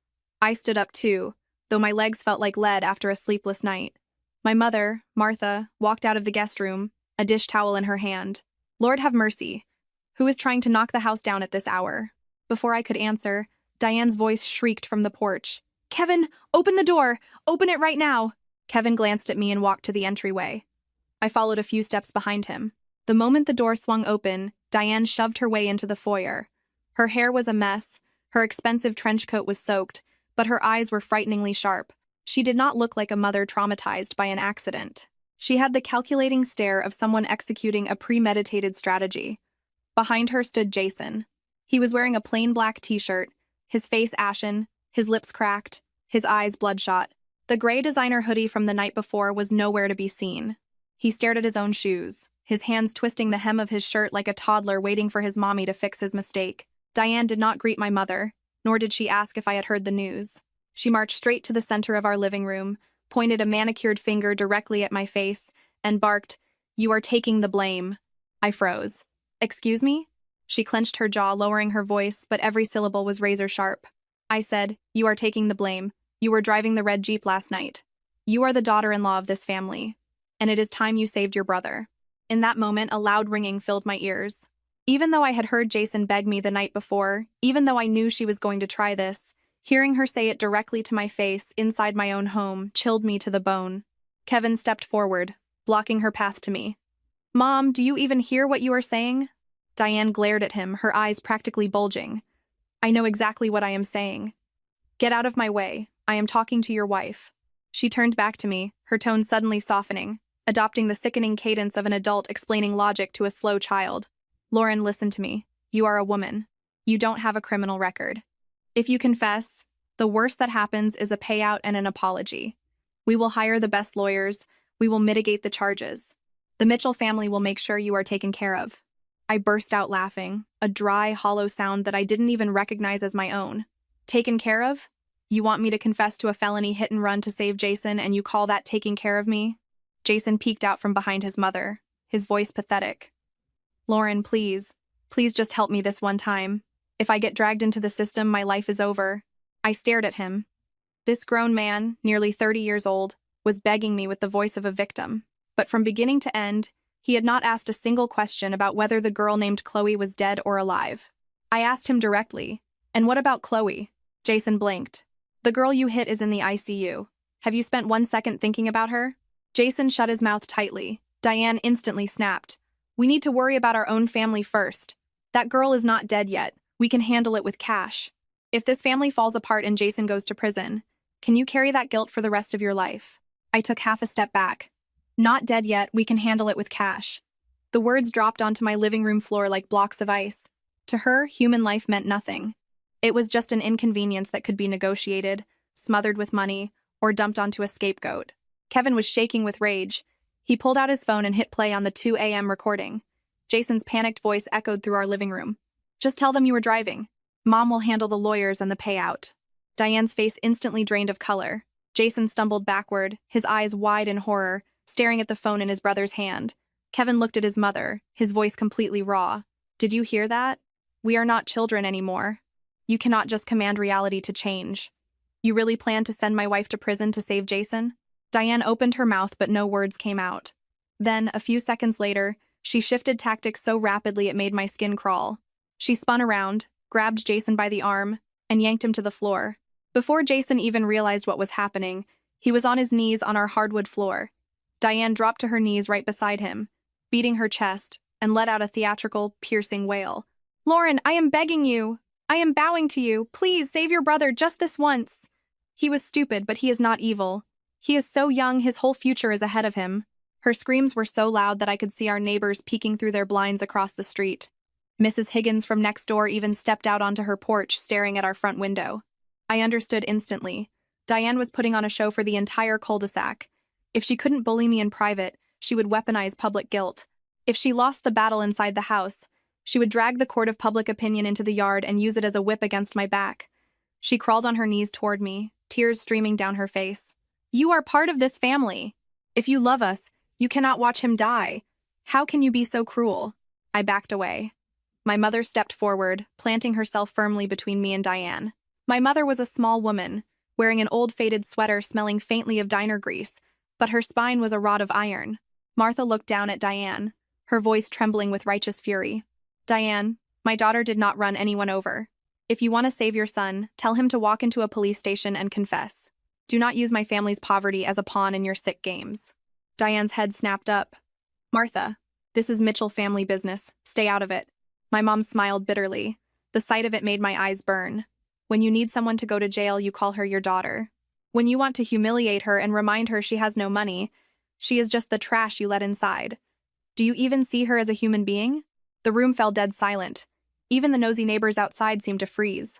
I stood up too, though my legs felt like lead after a sleepless night. My mother, Martha, walked out of the guest room, a dish towel in her hand. "Lord have mercy. Who is trying to knock the house down at this hour?" Before I could answer, Diane's voice shrieked from the porch. "Kevin, open the door! Open it right now!" Kevin glanced at me and walked to the entryway. I followed a few steps behind him. The moment the door swung open, Diane shoved her way into the foyer. Her hair was a mess, her expensive trench coat was soaked, but her eyes were frighteningly sharp. She did not look like a mother traumatized by an accident. She had the calculating stare of someone executing a premeditated strategy. Behind her stood Jason. He was wearing a plain black t-shirt, his face ashen, his lips cracked, his eyes bloodshot. The gray designer hoodie from the night before was nowhere to be seen. He stared at his own shoes, his hands twisting the hem of his shirt like a toddler waiting for his mommy to fix his mistake. Diane did not greet my mother, nor did she ask if I had heard the news. She marched straight to the center of our living room, pointed a manicured finger directly at my face, and barked, "You are taking the blame." I froze. "Excuse me?" She clenched her jaw, lowering her voice, but every syllable was razor sharp. I said, "You are taking the blame. You were driving the red Jeep last night. You are the daughter-in-law of this family, and it is time you saved your brother." In that moment, a loud ringing filled my ears. Even though I had heard Jason beg me the night before, even though I knew she was going to try this, hearing her say it directly to my face inside my own home chilled me to the bone. Kevin stepped forward, blocking her path to me. "Mom, do you even hear what you are saying?" Diane glared at him, her eyes practically bulging. "I know exactly what I am saying. Get out of my way. I am talking to your wife." She turned back to me, her tone suddenly softening, adopting the sickening cadence of an adult explaining logic to a slow child. "Lauren, listen to me. You are a woman. You don't have a criminal record. If you confess, the worst that happens is a payout and an apology. We will hire the best lawyers. We will mitigate the charges. The Mitchell family will make sure you are taken care of." I burst out laughing, a dry, hollow sound that I didn't even recognize as my own. "Taken care of? You want me to confess to a felony hit and run to save Jason, and you call that taking care of me?" Jason peeked out from behind his mother, his voice pathetic. "Lauren, please. Please just help me this one time. If I get dragged into the system, my life is over." I stared at him. This grown man, nearly 30 years old, was begging me with the voice of a victim. But from beginning to end, he had not asked a single question about whether the girl named Chloe was dead or alive. I asked him directly, "And what about Chloe?" Jason blinked. "The girl you hit is in the ICU. Have you spent 1 second thinking about her?" Jason shut his mouth tightly. Diane instantly snapped. "We need to worry about our own family first. That girl is not dead yet. We can handle it with cash. If this family falls apart and Jason goes to prison, can you carry that guilt for the rest of your life?" I took half a step back. "Not dead yet, we can handle it with cash." The words dropped onto my living room floor like blocks of ice. To her, human life meant nothing. It was just an inconvenience that could be negotiated, smothered with money, or dumped onto a scapegoat. Kevin was shaking with rage. He pulled out his phone and hit play on the 2 a.m. recording. Jason's panicked voice echoed through our living room. "Just tell them you were driving. Mom will handle the lawyers and the payout." Diane's face instantly drained of color. Jason stumbled backward, his eyes wide in horror, staring at the phone in his brother's hand. Kevin looked at his mother, his voice completely raw. "Did you hear that? We are not children anymore. You cannot just command reality to change. You really plan to send my wife to prison to save Jason?" Diane opened her mouth, but no words came out. Then, a few seconds later, she shifted tactics so rapidly it made my skin crawl. She spun around, grabbed Jason by the arm, and yanked him to the floor. Before Jason even realized what was happening, he was on his knees on our hardwood floor. Diane dropped to her knees right beside him, beating her chest, and let out a theatrical, piercing wail. "Lauren, I am begging you. I am bowing to you. Please, save your brother just this once. He was stupid, but he is not evil. He is so young, his whole future is ahead of him." Her screams were so loud that I could see our neighbors peeking through their blinds across the street. Mrs. Higgins from next door even stepped out onto her porch, staring at our front window. I understood instantly. Diane was putting on a show for the entire cul-de-sac. If she couldn't bully me in private, she would weaponize public guilt. If she lost the battle inside the house, she would drag the court of public opinion into the yard and use it as a whip against my back. She crawled on her knees toward me, tears streaming down her face. "You are part of this family. If you love us, you cannot watch him die. How can you be so cruel?" I backed away. My mother stepped forward, planting herself firmly between me and Diane. My mother was a small woman, wearing an old faded sweater smelling faintly of diner grease, but her spine was a rod of iron. Martha looked down at Diane, her voice trembling with righteous fury. "Diane, my daughter did not run anyone over. If you want to save your son, tell him to walk into a police station and confess. Do not use my family's poverty as a pawn in your sick games." Diane's head snapped up. "Martha, this is Mitchell family business. Stay out of it." My mom smiled bitterly. The sight of it made my eyes burn. When you need someone to go to jail, you call her your daughter. When you want to humiliate her and remind her she has no money, she is just the trash you let inside. Do you even see her as a human being? The room fell dead silent. Even the nosy neighbors outside seemed to freeze.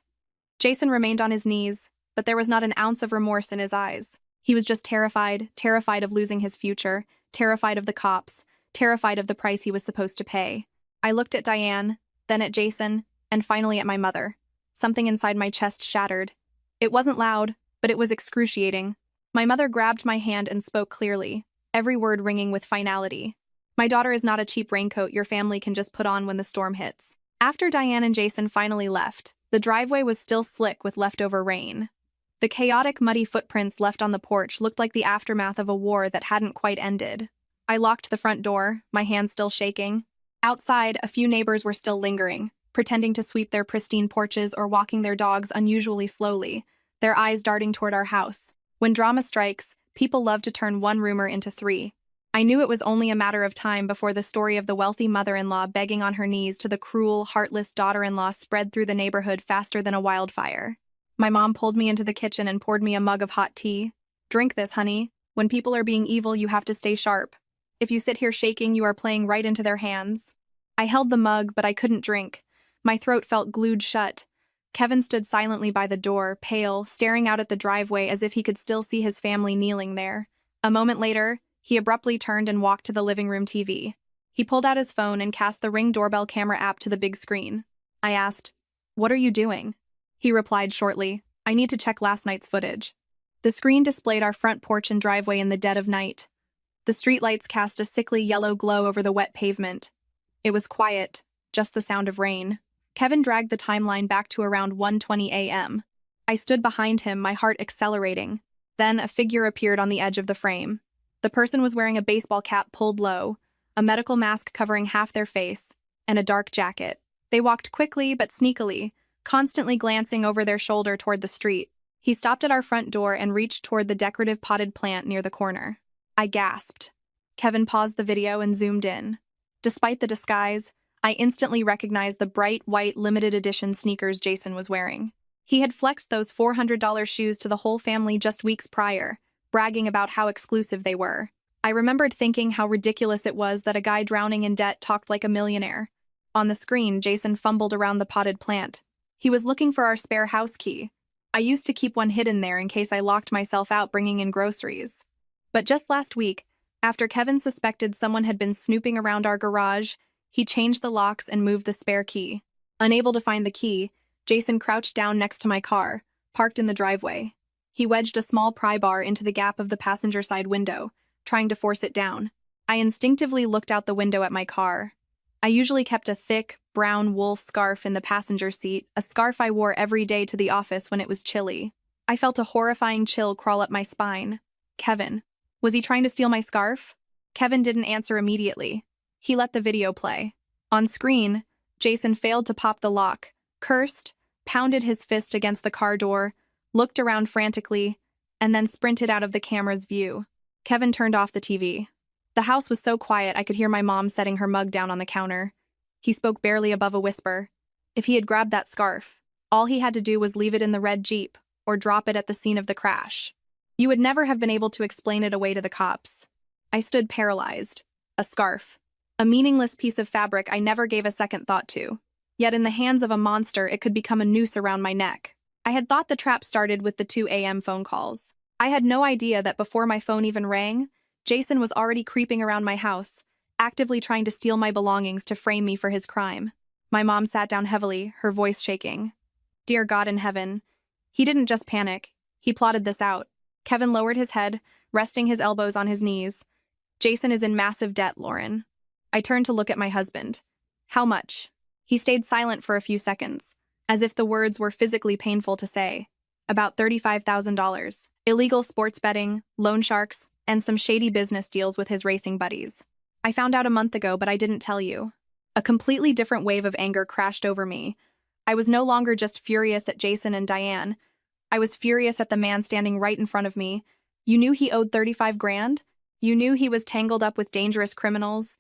Jason remained on his knees, but there was not an ounce of remorse in his eyes. He was just terrified of losing his future, terrified of the cops, terrified of the price he was supposed to pay. I looked at Diane, then at Jason, and finally at my mother. Something inside my chest shattered. It wasn't loud, but it was excruciating. My mother grabbed my hand and spoke clearly, every word ringing with finality. "My daughter is not a cheap raincoat your family can just put on when the storm hits." After Diane and Jason finally left, the driveway was still slick with leftover rain. The chaotic, muddy footprints left on the porch looked like the aftermath of a war that hadn't quite ended. I locked the front door, my hands still shaking. Outside, a few neighbors were still lingering, pretending to sweep their pristine porches or walking their dogs unusually slowly, their eyes darting toward our house. When drama strikes, people love to turn one rumor into three. I knew it was only a matter of time before the story of the wealthy mother-in-law begging on her knees to the cruel, heartless daughter-in-law spread through the neighborhood faster than a wildfire. My mom pulled me into the kitchen and poured me a mug of hot tea. "Drink this, honey. When people are being evil, you have to stay sharp. If you sit here shaking, you are playing right into their hands." I held the mug, but I couldn't drink. My throat felt glued shut. Kevin stood silently by the door, pale, staring out at the driveway as if he could still see his family kneeling there. A moment later, he abruptly turned and walked to the living room TV. He pulled out his phone and cast the Ring doorbell camera app to the big screen. I asked, "What are you doing?" He replied shortly, "I need to check last night's footage." The screen displayed our front porch and driveway in the dead of night. The streetlights cast a sickly yellow glow over the wet pavement. It was quiet, just the sound of rain. Kevin dragged the timeline back to around 1:20 a.m. I stood behind him, my heart accelerating. Then a figure appeared on the edge of the frame. The person was wearing a baseball cap pulled low, a medical mask covering half their face, and a dark jacket. They walked quickly but sneakily, constantly glancing over their shoulder toward the street. He stopped at our front door and reached toward the decorative potted plant near the corner. I gasped. Kevin paused the video and zoomed in. Despite the disguise, I instantly recognized the bright white limited edition sneakers Jason was wearing. He had flexed those $400 shoes to the whole family just weeks prior, bragging about how exclusive they were. I remembered thinking how ridiculous it was that a guy drowning in debt talked like a millionaire. On the screen, Jason fumbled around the potted plant. He was looking for our spare house key. I used to keep one hidden there in case I locked myself out bringing in groceries. But just last week, after Kevin suspected someone had been snooping around our garage, he changed the locks and moved the spare key. Unable to find the key, Jason crouched down next to my car, parked in the driveway. He wedged a small pry bar into the gap of the passenger side window, trying to force it down. I instinctively looked out the window at my car. I usually kept a thick, brown wool scarf in the passenger seat, a scarf I wore every day to the office when it was chilly. I felt a horrifying chill crawl up my spine. Kevin. Was he trying to steal my scarf? Kevin didn't answer immediately. He let the video play. On screen, Jason failed to pop the lock, cursed, pounded his fist against the car door, looked around frantically, and then sprinted out of the camera's view. Kevin turned off the TV. The house was so quiet I could hear my mom setting her mug down on the counter. He spoke barely above a whisper. If he had grabbed that scarf, all he had to do was leave it in the red Jeep or drop it at the scene of the crash. You would never have been able to explain it away to the cops. I stood paralyzed. A scarf. A meaningless piece of fabric I never gave a second thought to. Yet in the hands of a monster, it could become a noose around my neck. I had thought the trap started with the 2 a.m. phone calls. I had no idea that before my phone even rang, Jason was already creeping around my house, actively trying to steal my belongings to frame me for his crime. My mom sat down heavily, her voice shaking. Dear God in heaven. He didn't just panic. He plotted this out. Kevin lowered his head, resting his elbows on his knees. Jason is in massive debt, Lauren. I turned to look at my husband. How much? He stayed silent for a few seconds, as if the words were physically painful to say. About $35,000. Illegal sports betting, loan sharks, and some shady business deals with his racing buddies. I found out a month ago, but I didn't tell you. A completely different wave of anger crashed over me. I was no longer just furious at Jason and Diane. I was furious at the man standing right in front of me. You knew he owed 35 grand? You knew he was tangled up with dangerous criminals?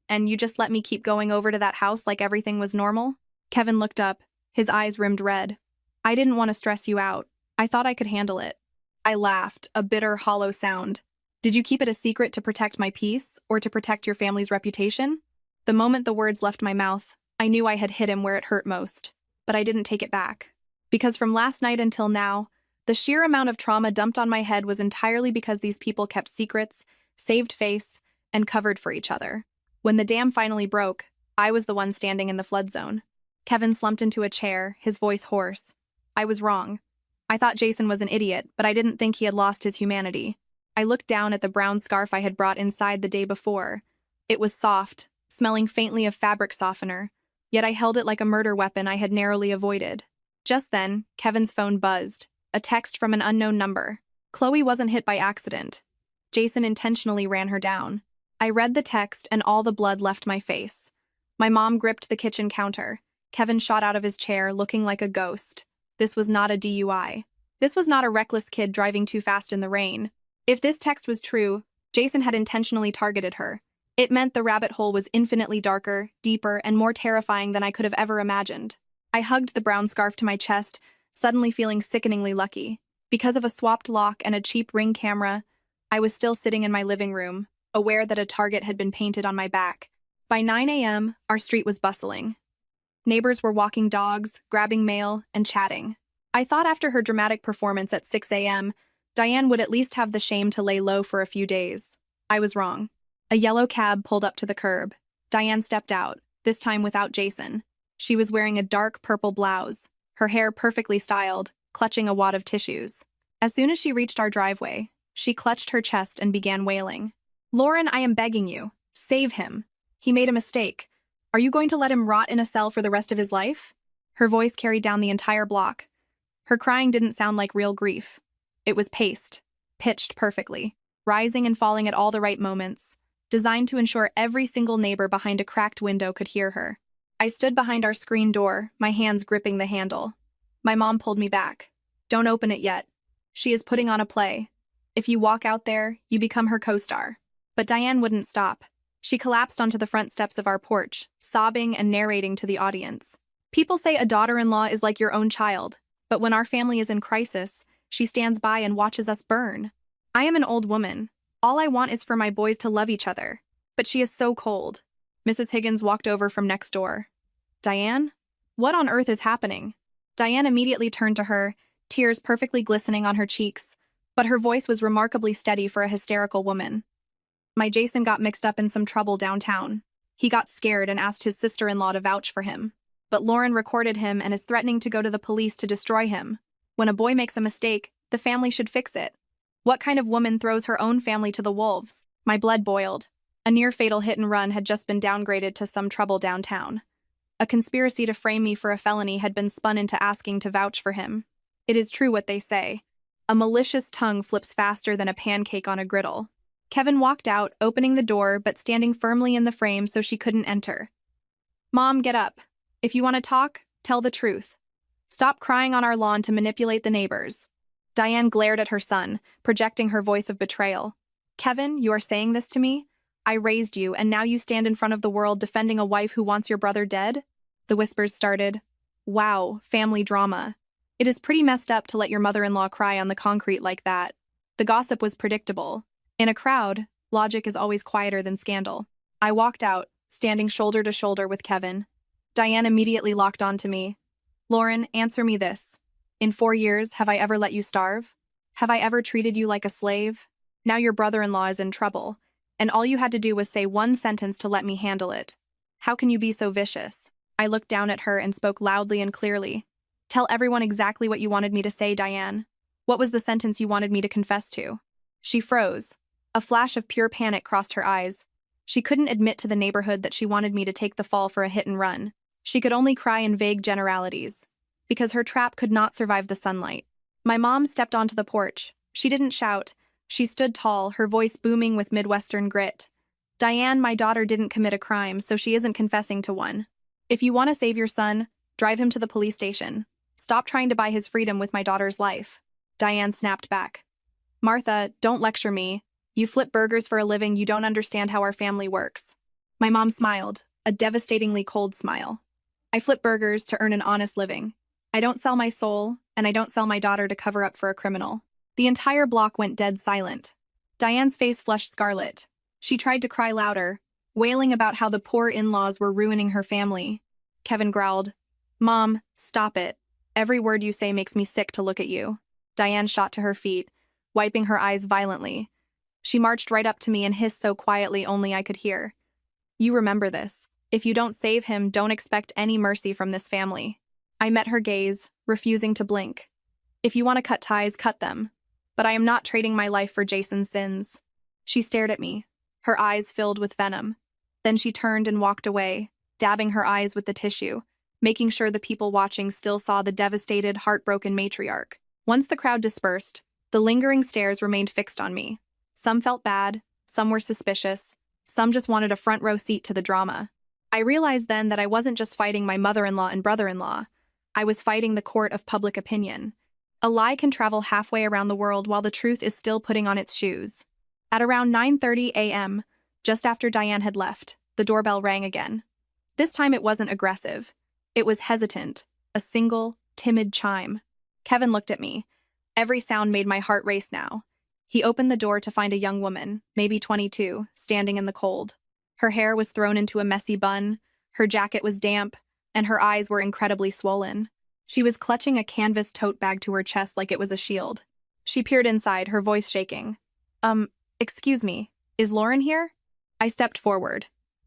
And you just let me keep going over to that house like everything was normal? Kevin looked up, his eyes rimmed red. I didn't want to stress you out. I thought I could handle it. I laughed, a bitter, hollow sound. Did you keep it a secret to protect my peace, or to protect your family's reputation? The moment the words left my mouth, I knew I had hit him where it hurt most. But I didn't take it back. Because from last night until now, the sheer amount of trauma dumped on my head was entirely because these people kept secrets, saved face, and covered for each other. When the dam finally broke, I was the one standing in the flood zone. Kevin slumped into a chair, his voice hoarse. I was wrong. I thought Jason was an idiot, but I didn't think he had lost his humanity. I looked down at the brown scarf I had brought inside the day before. It was soft, smelling faintly of fabric softener, yet I held it like a murder weapon I had narrowly avoided. Just then, Kevin's phone buzzed, a text from an unknown number. Chloe wasn't hit by accident. Jason intentionally ran her down. I read the text and all the blood left my face. My mom gripped the kitchen counter. Kevin shot out of his chair, looking like a ghost. This was not a DUI. This was not a reckless kid driving too fast in the rain. If this text was true, Jason had intentionally targeted her. It meant the rabbit hole was infinitely darker, deeper, and more terrifying than I could have ever imagined. I hugged the brown scarf to my chest, suddenly feeling sickeningly lucky. Because of a swapped lock and a cheap Ring camera, I was still sitting in my living room, aware that a target had been painted on my back. By 9 a.m., our street was bustling. Neighbors were walking dogs, grabbing mail, and chatting. I thought after her dramatic performance at 6 a.m., Diane would at least have the shame to lay low for a few days. I was wrong. A yellow cab pulled up to the curb. Diane stepped out, this time without Jason. She was wearing a dark purple blouse, her hair perfectly styled, clutching a wad of tissues. As soon as she reached our driveway, she clutched her chest and began wailing. "Lauren, I am begging you. Save him. He made a mistake. Are you going to let him rot in a cell for the rest of his life?" Her voice carried down the entire block. Her crying didn't sound like real grief. It was paced, pitched perfectly, rising and falling at all the right moments, designed to ensure every single neighbor behind a cracked window could hear her. I stood behind our screen door, my hands gripping the handle. My mom pulled me back. "Don't open it yet. She is putting on a play. If you walk out there, you become her co-star." But Diane wouldn't stop. She collapsed onto the front steps of our porch, sobbing and narrating to the audience. "People say a daughter-in-law is like your own child, but when our family is in crisis, she stands by and watches us burn. I am an old woman. All I want is for my boys to love each other. But she is so cold." Mrs. Higgins walked over from next door. "Diane? What on earth is happening?" Diane immediately turned to her, tears perfectly glistening on her cheeks, but her voice was remarkably steady for a hysterical woman. "My Jason got mixed up in some trouble downtown. He got scared and asked his sister-in-law to vouch for him. But Lauren recorded him and is threatening to go to the police to destroy him. When a boy makes a mistake, the family should fix it. What kind of woman throws her own family to the wolves?" My blood boiled. A near-fatal hit-and-run had just been downgraded to some trouble downtown. A conspiracy to frame me for a felony had been spun into asking to vouch for him. It is true what they say. A malicious tongue flips faster than a pancake on a griddle. Kevin walked out, opening the door but standing firmly in the frame so she couldn't enter. "Mom, get up. If you want to talk, tell the truth. Stop crying on our lawn to manipulate the neighbors." Diane glared at her son, projecting her voice of betrayal. "Kevin, you are saying this to me? I raised you, and now you stand in front of the world defending a wife who wants your brother dead?" The whispers started. "Wow, family drama. It is pretty messed up to let your mother-in-law cry on the concrete like that." The gossip was predictable. In a crowd, logic is always quieter than scandal. I walked out, standing shoulder to shoulder with Kevin. Diane immediately locked onto me. "Lauren, answer me this. In 4 years, have I ever let you starve? Have I ever treated you like a slave? Now your brother-in-law is in trouble, and all you had to do was say one sentence to let me handle it. How can you be so vicious?" I looked down at her and spoke loudly and clearly. "Tell everyone exactly what you wanted me to say, Diane. What was the sentence you wanted me to confess to?" She froze. A flash of pure panic crossed her eyes. She couldn't admit to the neighborhood that she wanted me to take the fall for a hit and run. She could only cry in vague generalities, because her trap could not survive the sunlight. My mom stepped onto the porch. She didn't shout. She stood tall, her voice booming with Midwestern grit. "Diane, my daughter didn't commit a crime, so she isn't confessing to one. If you want to save your son, drive him to the police station. Stop trying to buy his freedom with my daughter's life." Diane snapped back. "Martha, don't lecture me. You flip burgers for a living, you don't understand how our family works." My mom smiled, a devastatingly cold smile. "I flip burgers to earn an honest living. I don't sell my soul, and I don't sell my daughter to cover up for a criminal." The entire block went dead silent. Diane's face flushed scarlet. She tried to cry louder, wailing about how the poor in-laws were ruining her family. Kevin growled, "Mom, stop it. Every word you say makes me sick to look at you." Diane shot to her feet, wiping her eyes violently. She marched right up to me and hissed so quietly only I could hear. "You remember this. If you don't save him, don't expect any mercy from this family." I met her gaze, refusing to blink. "If you want to cut ties, cut them. But I am not trading my life for Jason's sins." She stared at me, her eyes filled with venom. Then she turned and walked away, dabbing her eyes with the tissue, making sure the people watching still saw the devastated, heartbroken matriarch. Once the crowd dispersed, the lingering stares remained fixed on me. Some felt bad, some were suspicious, Some just wanted a front row seat to the drama. I realized then that I wasn't just fighting my mother-in-law and brother-in-law. I was fighting the court of public opinion. A lie can travel halfway around the world while the truth is still putting on its shoes. At around 9:30 a.m., just after Diane had left, the doorbell rang again. This time it wasn't aggressive. It was hesitant, a single, timid chime. Kevin looked at me. Every sound made my heart race now. He opened the door to find a young woman, maybe 22, standing in the cold. Her hair was thrown into a messy bun, her jacket was damp, and her eyes were incredibly swollen. She was clutching a canvas tote bag to her chest like it was a shield. She peered inside, her voice shaking. Excuse me, is Lauren here? I stepped forward.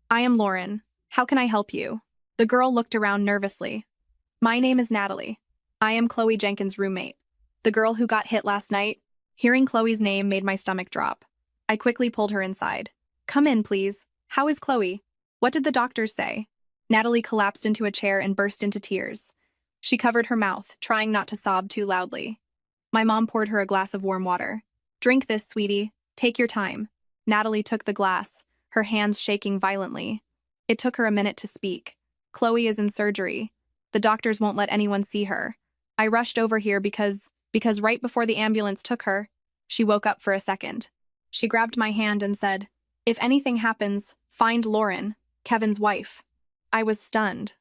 I am Lauren. How can I help you? The girl looked around nervously. My name is Natalie. I am Chloe Jenkins' roommate. The girl who got hit last night. Hearing Chloe's name made my stomach drop. I quickly pulled her inside. Come in, please. How is Chloe? What did the doctors say? Natalie collapsed into a chair and burst into tears. She covered her mouth, trying not to sob too loudly. My mom poured her a glass of warm water. Drink this, sweetie. Take your time. Natalie took the glass, her hands shaking violently. It took her a minute to speak. Chloe is in surgery. The doctors won't let anyone see her. I rushed over here because right before the ambulance took her, she woke up for a second. She grabbed my hand and said, if anything happens, find Lauren, Kevin's wife. I was stunned.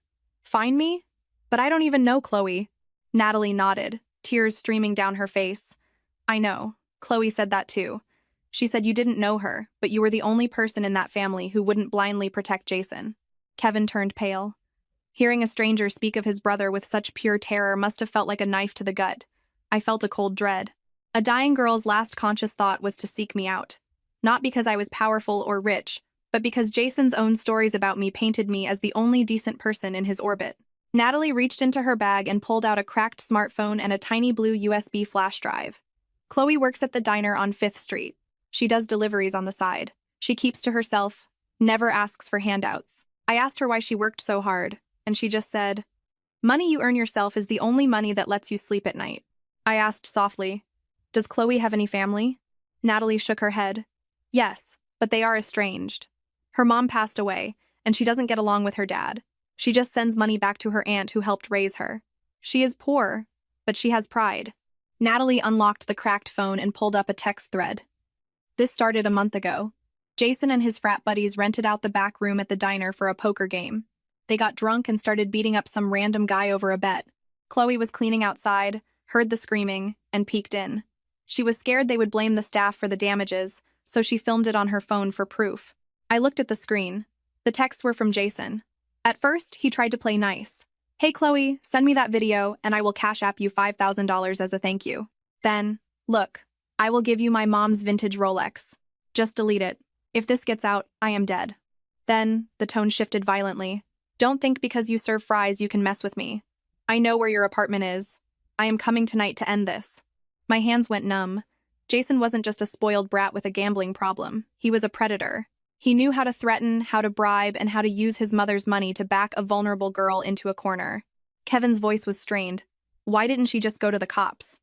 Find me? But I don't even know Chloe. Natalie nodded, tears streaming down her face. I know. Chloe said that too. She said you didn't know her, but you were the only person in that family who wouldn't blindly protect Jason. Kevin turned pale. Hearing a stranger speak of his brother with such pure terror must have felt like a knife to the gut. I felt a cold dread. A dying girl's last conscious thought was to seek me out. Not because I was powerful or rich, but because Jason's own stories about me painted me as the only decent person in his orbit. Natalie reached into her bag and pulled out a cracked smartphone and a tiny blue USB flash drive. Chloe works at the diner on 5th Street. She does deliveries on the side. She keeps to herself, never asks for handouts. I asked her why she worked so hard, and she just said, money you earn yourself is the only money that lets you sleep at night. I asked softly, does Chloe have any family? Natalie shook her head. Yes, but they are estranged. Her mom passed away, and she doesn't get along with her dad. She just sends money back to her aunt who helped raise her. She is poor, but she has pride. Natalie unlocked the cracked phone and pulled up a text thread. This started a month ago. Jason and his frat buddies rented out the back room at the diner for a poker game. They got drunk and started beating up some random guy over a bet. Chloe was cleaning outside, heard the screaming, and peeked in. She was scared they would blame the staff for the damages, so she filmed it on her phone for proof. I looked at the screen. The texts were from Jason. At first, he tried to play nice. Hey Chloe, send me that video and I will cash app you $5,000 as a thank you. Then, look, I will give you my mom's vintage Rolex. Just delete it. If this gets out, I am dead. Then, the tone shifted violently. Don't think because you serve fries you can mess with me. I know where your apartment is. I am coming tonight to end this. My hands went numb. Jason wasn't just a spoiled brat with a gambling problem. He was a predator. He knew how to threaten, how to bribe, and how to use his mother's money to back a vulnerable girl into a corner. Kevin's voice was strained. Why didn't she just go to the cops?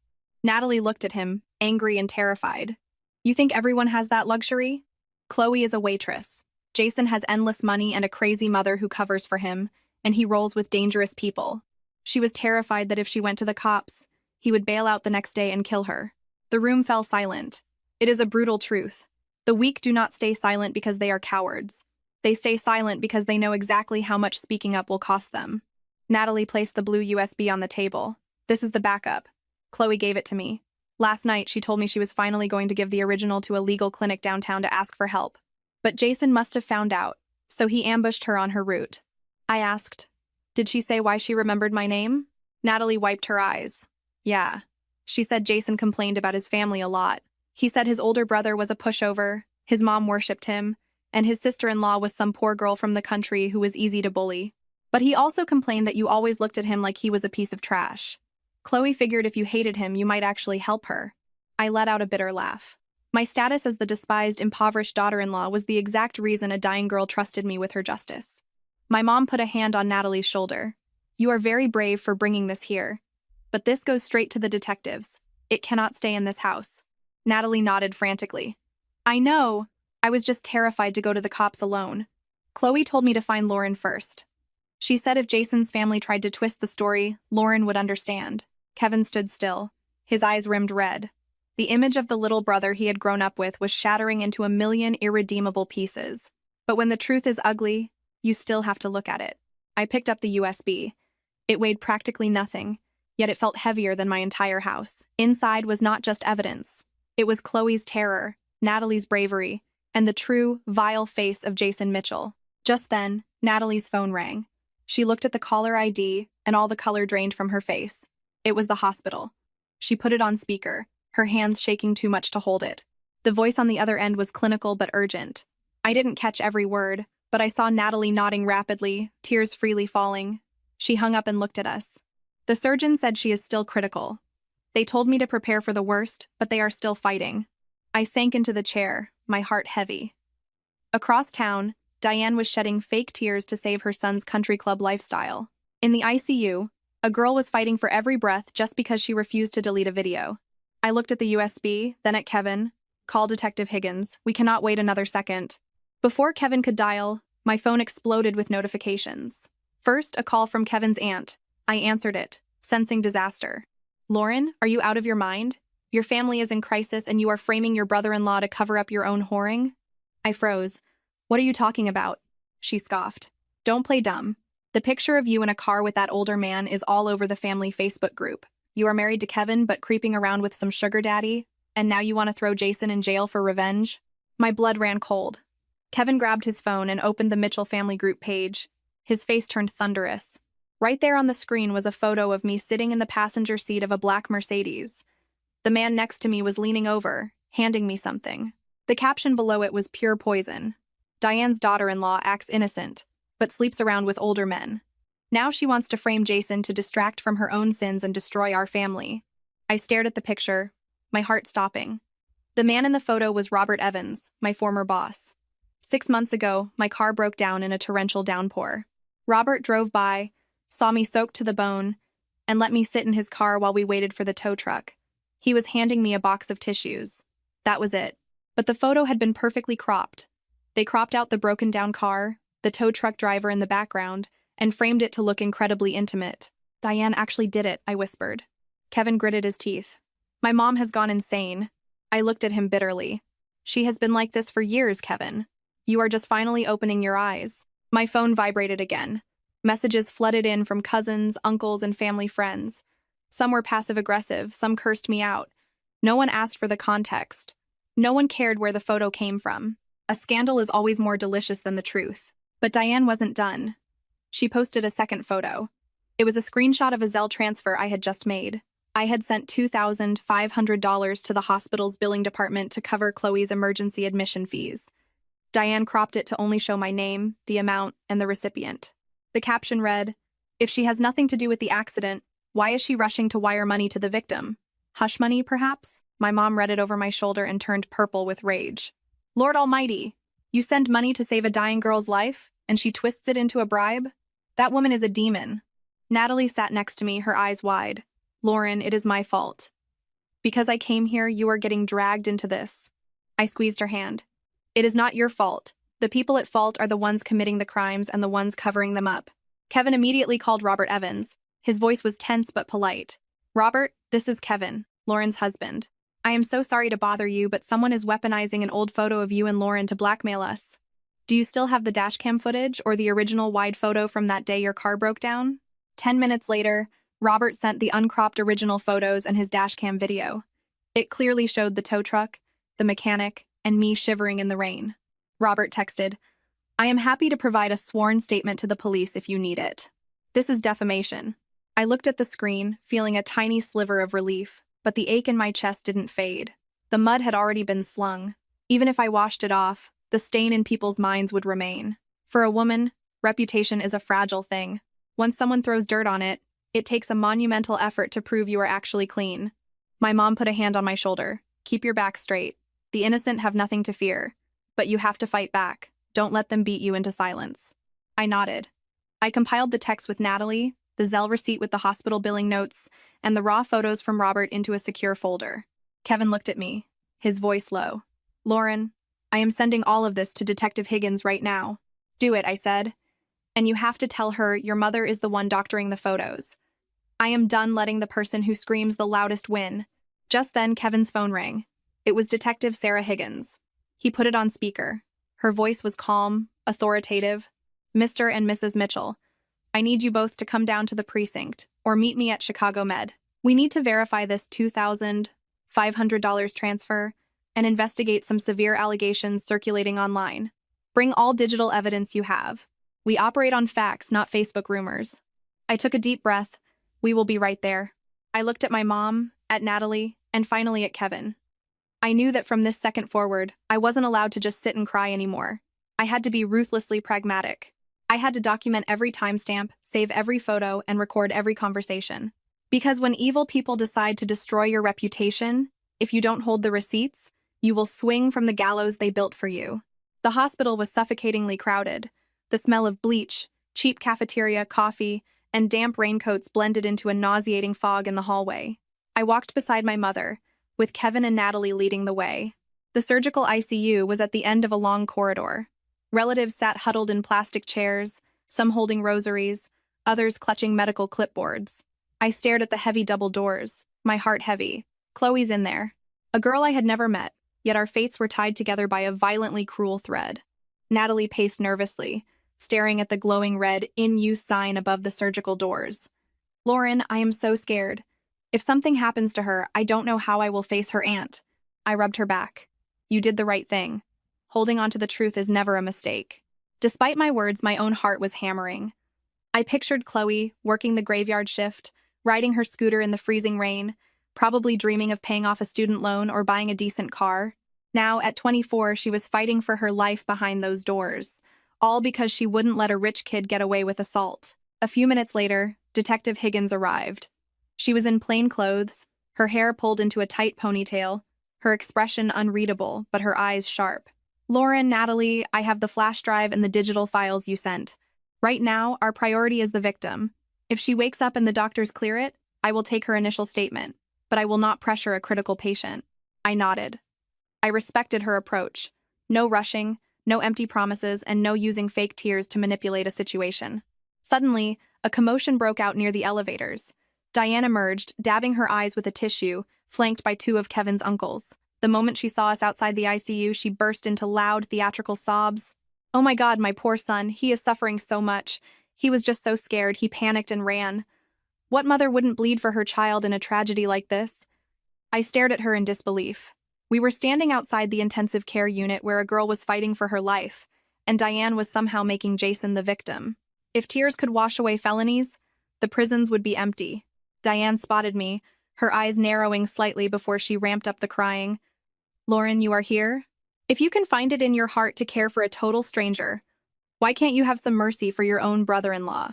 Natalie looked at him, angry and terrified. You think everyone has that luxury? Chloe is a waitress. Jason has endless money and a crazy mother who covers for him, and he rolls with dangerous people. She was terrified that if she went to the cops, he would bail out the next day and kill her. The room fell silent. It is a brutal truth. The weak do not stay silent because they are cowards. They stay silent because they know exactly how much speaking up will cost them. Natalie placed the blue USB on the table. This is the backup. Chloe gave it to me. Last night, she told me she was finally going to give the original to a legal clinic downtown to ask for help. But Jason must have found out, so he ambushed her on her route. I asked, did she say why she remembered my name? Natalie wiped her eyes. Yeah. She said Jason complained about his family a lot. He said his older brother was a pushover, his mom worshipped him, and his sister-in-law was some poor girl from the country who was easy to bully. But he also complained that you always looked at him like he was a piece of trash. Chloe figured if you hated him, you might actually help her. I let out a bitter laugh. My status as the despised, impoverished daughter-in-law was the exact reason a dying girl trusted me with her justice. My mom put a hand on Natalie's shoulder. You are very brave for bringing this here. But this goes straight to the detectives. It cannot stay in this house. Natalie nodded frantically. I know. I was just terrified to go to the cops alone. Chloe told me to find Lauren first. She said if Jason's family tried to twist the story, Lauren would understand. Kevin stood still, his eyes rimmed red. The image of the little brother he had grown up with was shattering into a million irredeemable pieces. But when the truth is ugly, you still have to look at it. I picked up the USB. It weighed practically nothing, yet it felt heavier than my entire house. Inside was not just evidence. It was Chloe's terror, Natalie's bravery, and the true, vile face of Jason Mitchell. Just then, Natalie's phone rang. She looked at the caller ID, and all the color drained from her face. It was the hospital. She put it on speaker, her hands shaking too much to hold it. The voice on the other end was clinical but urgent. I didn't catch every word, but I saw Natalie nodding rapidly, tears freely falling. She hung up and looked at us. The surgeon said she is still critical. They told me to prepare for the worst, but they are still fighting. I sank into the chair, my heart heavy. Across town, Diane was shedding fake tears to save her son's country club lifestyle. In the ICU, a girl was fighting for every breath just because she refused to delete a video. I looked at the USB, then at Kevin. Call Detective Higgins. We cannot wait another second. Before Kevin could dial, my phone exploded with notifications. First, a call from Kevin's aunt. I answered it, sensing disaster. Lauren, are you out of your mind? Your family is in crisis and you are framing your brother-in-law to cover up your own whoring? I froze. What are you talking about? She scoffed. Don't play dumb. The picture of you in a car with that older man is all over the family Facebook group. You are married to Kevin but creeping around with some sugar daddy, and now you want to throw Jason in jail for revenge? My blood ran cold. Kevin grabbed his phone and opened the Mitchell family group page. His face turned thunderous. Right there on the screen was a photo of me sitting in the passenger seat of a black Mercedes. The man next to me was leaning over, handing me something. The caption below it was pure poison. Diane's daughter-in-law acts innocent, but sleeps around with older men. Now she wants to frame Jason to distract from her own sins and destroy our family. I stared at the picture, my heart stopping. The man in the photo was Robert Evans, my former boss. 6 months ago, my car broke down in a torrential downpour. Robert drove by, saw me soaked to the bone, and let me sit in his car while we waited for the tow truck. He was handing me a box of tissues. That was it. But the photo had been perfectly cropped. They cropped out the broken-down car, the tow truck driver in the background, and framed it to look incredibly intimate. Diane actually did it, I whispered. Kevin gritted his teeth. My mom has gone insane. I looked at him bitterly. She has been like this for years, Kevin. You are just finally opening your eyes. My phone vibrated again. Messages flooded in from cousins, uncles, and family friends. Some were passive-aggressive, some cursed me out. No one asked for the context. No one cared where the photo came from. A scandal is always more delicious than the truth. But Diane wasn't done. She posted a second photo. It was a screenshot of a Zelle transfer I had just made. I had sent $2,500 to the hospital's billing department to cover Chloe's emergency admission fees. Diane cropped it to only show my name, the amount, and the recipient. The caption read, "If she has nothing to do with the accident, why is she rushing to wire money to the victim? Hush money, perhaps?" My mom read it over my shoulder and turned purple with rage. Lord Almighty, you send money to save a dying girl's life, and she twists it into a bribe? That woman is a demon. Natalie sat next to me, her eyes wide. Lauren, it is my fault. Because I came here, you are getting dragged into this. I squeezed her hand. It is not your fault. The people at fault are the ones committing the crimes and the ones covering them up. Kevin immediately called Robert Evans. His voice was tense but polite. Robert, this is Kevin, Lauren's husband. I am so sorry to bother you, but someone is weaponizing an old photo of you and Lauren to blackmail us. Do you still have the dashcam footage or the original wide photo from that day your car broke down? 10 minutes later, Robert sent the uncropped original photos and his dashcam video. It clearly showed the tow truck, the mechanic, and me shivering in the rain. Robert texted, I am happy to provide a sworn statement to the police if you need it. This is defamation. I looked at the screen, feeling a tiny sliver of relief, but the ache in my chest didn't fade. The mud had already been slung. Even if I washed it off, the stain in people's minds would remain. For a woman, reputation is a fragile thing. Once someone throws dirt on it, it takes a monumental effort to prove you are actually clean. My mom put a hand on my shoulder. Keep your back straight. The innocent have nothing to fear. But you have to fight back. Don't let them beat you into silence. I nodded. I compiled the text with Natalie, the Zelle receipt with the hospital billing notes, and the raw photos from Robert into a secure folder. Kevin looked at me, his voice low. Lauren, I am sending all of this to Detective Higgins right now. Do it, I said. And you have to tell her your mother is the one doctoring the photos. I am done letting the person who screams the loudest win. Just then, Kevin's phone rang. It was Detective Sarah Higgins. He put it on speaker. Her voice was calm, authoritative. Mr. and Mrs. Mitchell, I need you both to come down to the precinct, or meet me at Chicago Med. We need to verify this $2,500 transfer and investigate some severe allegations circulating online. Bring all digital evidence you have. We operate on facts, not Facebook rumors. I took a deep breath. We will be right there. I looked at my mom, at Natalie, and finally at Kevin. I knew that from this second forward, I wasn't allowed to just sit and cry anymore. I had to be ruthlessly pragmatic. I had to document every timestamp, save every photo, and record every conversation. Because when evil people decide to destroy your reputation, if you don't hold the receipts, you will swing from the gallows they built for you. The hospital was suffocatingly crowded. The smell of bleach, cheap cafeteria coffee, and damp raincoats blended into a nauseating fog in the hallway. I walked beside my mother, with Kevin and Natalie leading the way. The surgical ICU was at the end of a long corridor. Relatives sat huddled in plastic chairs, some holding rosaries, others clutching medical clipboards. I stared at the heavy double doors, my heart heavy. Chloe's in there. A girl I had never met, yet our fates were tied together by a violently cruel thread. Natalie paced nervously, staring at the glowing red "In Use" sign above the surgical doors. Lauren, I am so scared. If something happens to her, I don't know how I will face her aunt. I rubbed her back. You did the right thing. Holding on to the truth is never a mistake. Despite my words, my own heart was hammering. I pictured Chloe, working the graveyard shift, riding her scooter in the freezing rain, probably dreaming of paying off a student loan or buying a decent car. Now, at 24, she was fighting for her life behind those doors, all because she wouldn't let a rich kid get away with assault. A few minutes later, Detective Higgins arrived. She was in plain clothes, her hair pulled into a tight ponytail, her expression unreadable, but her eyes sharp. Lauren, Natalie, I have the flash drive and the digital files you sent. Right now, our priority is the victim. If she wakes up and the doctors clear it, I will take her initial statement, but I will not pressure a critical patient. I nodded. I respected her approach. No rushing, no empty promises, and no using fake tears to manipulate a situation. Suddenly, a commotion broke out near the elevators. Diane emerged, dabbing her eyes with a tissue, flanked by two of Kevin's uncles. The moment she saw us outside the ICU, she burst into loud, theatrical sobs. Oh my God, my poor son, he is suffering so much. He was just so scared, he panicked and ran. What mother wouldn't bleed for her child in a tragedy like this? I stared at her in disbelief. We were standing outside the intensive care unit where a girl was fighting for her life, and Diane was somehow making Jason the victim. If tears could wash away felonies, the prisons would be empty. Diane spotted me, her eyes narrowing slightly before she ramped up the crying. Lauren, you are here? If you can find it in your heart to care for a total stranger, why can't you have some mercy for your own brother-in-law?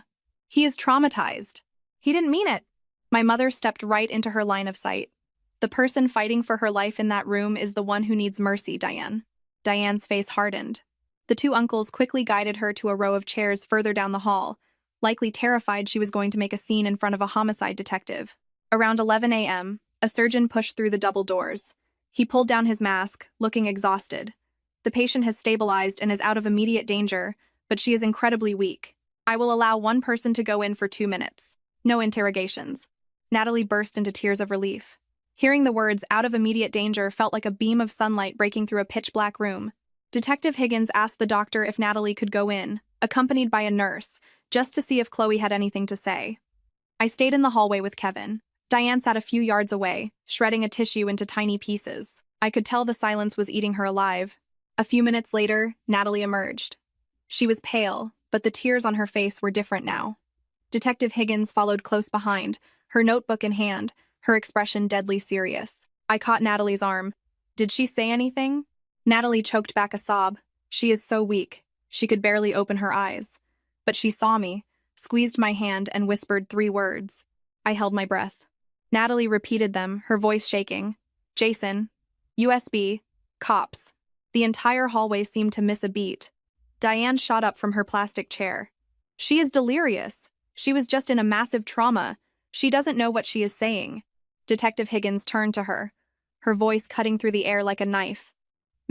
He is traumatized. He didn't mean it. My mother stepped right into her line of sight. The person fighting for her life in that room is the one who needs mercy, Diane. Diane's face hardened. The two uncles quickly guided her to a row of chairs further down the hall, likely terrified she was going to make a scene in front of a homicide detective. Around 11 a.m., a surgeon pushed through the double doors. He pulled down his mask, looking exhausted. The patient has stabilized and is out of immediate danger, but she is incredibly weak. I will allow one person to go in for 2 minutes. No interrogations. Natalie burst into tears of relief. Hearing the words "out of immediate danger" felt like a beam of sunlight breaking through a pitch-black room. Detective Higgins asked the doctor if Natalie could go in, accompanied by a nurse, just to see if Chloe had anything to say. I stayed in the hallway with Kevin. Diane sat a few yards away, shredding a tissue into tiny pieces. I could tell the silence was eating her alive. A few minutes later, Natalie emerged. She was pale, but the tears on her face were different now. Detective Higgins followed close behind, her notebook in hand, her expression deadly serious. I caught Natalie's arm. Did she say anything? Natalie choked back a sob. She is so weak. She could barely open her eyes. But she saw me, squeezed my hand, and whispered 3 words. I held my breath. Natalie repeated them, her voice shaking. Jason. USB. Cops. The entire hallway seemed to miss a beat. Diane shot up from her plastic chair. She is delirious. She was just in a massive trauma. She doesn't know what she is saying. Detective Higgins turned to her, her voice cutting through the air like a knife.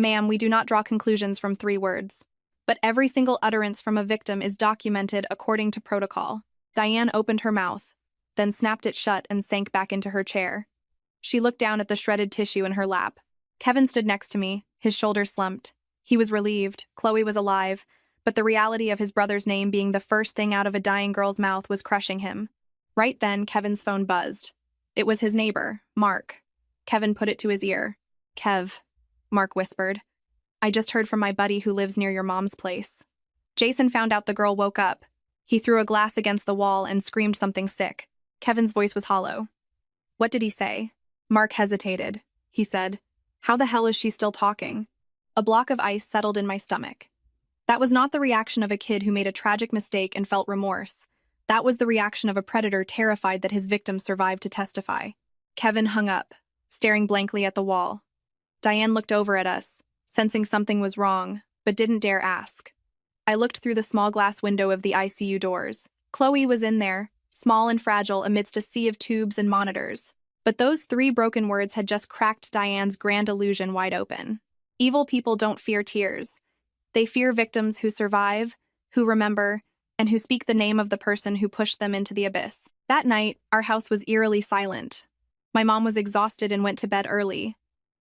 Ma'am, we do not draw conclusions from 3 words. But every single utterance from a victim is documented according to protocol. Diane opened her mouth, then snapped it shut and sank back into her chair. She looked down at the shredded tissue in her lap. Kevin stood next to me, his shoulders slumped. He was relieved. Chloe was alive, but the reality of his brother's name being the first thing out of a dying girl's mouth was crushing him. Right then, Kevin's phone buzzed. It was his neighbor, Mark. Kevin put it to his ear. "Kev," Mark whispered. "I just heard from my buddy who lives near your mom's place." Jason found out the girl woke up. He threw a glass against the wall and screamed something sick. Kevin's voice was hollow. "What did he say?" Mark hesitated. He said, "How the hell is she still talking?" A block of ice settled in my stomach. That was not the reaction of a kid who made a tragic mistake and felt remorse. That was the reaction of a predator terrified that his victim survived to testify. Kevin hung up, staring blankly at the wall. Diane looked over at us, sensing something was wrong, but didn't dare ask. I looked through the small glass window of the ICU doors. Chloe was in there, small and fragile amidst a sea of tubes and monitors. But those 3 broken words had just cracked Diane's grand illusion wide open. Evil people don't fear tears. They fear victims who survive, who remember, and who speak the name of the person who pushed them into the abyss. That night, our house was eerily silent. My mom was exhausted and went to bed early.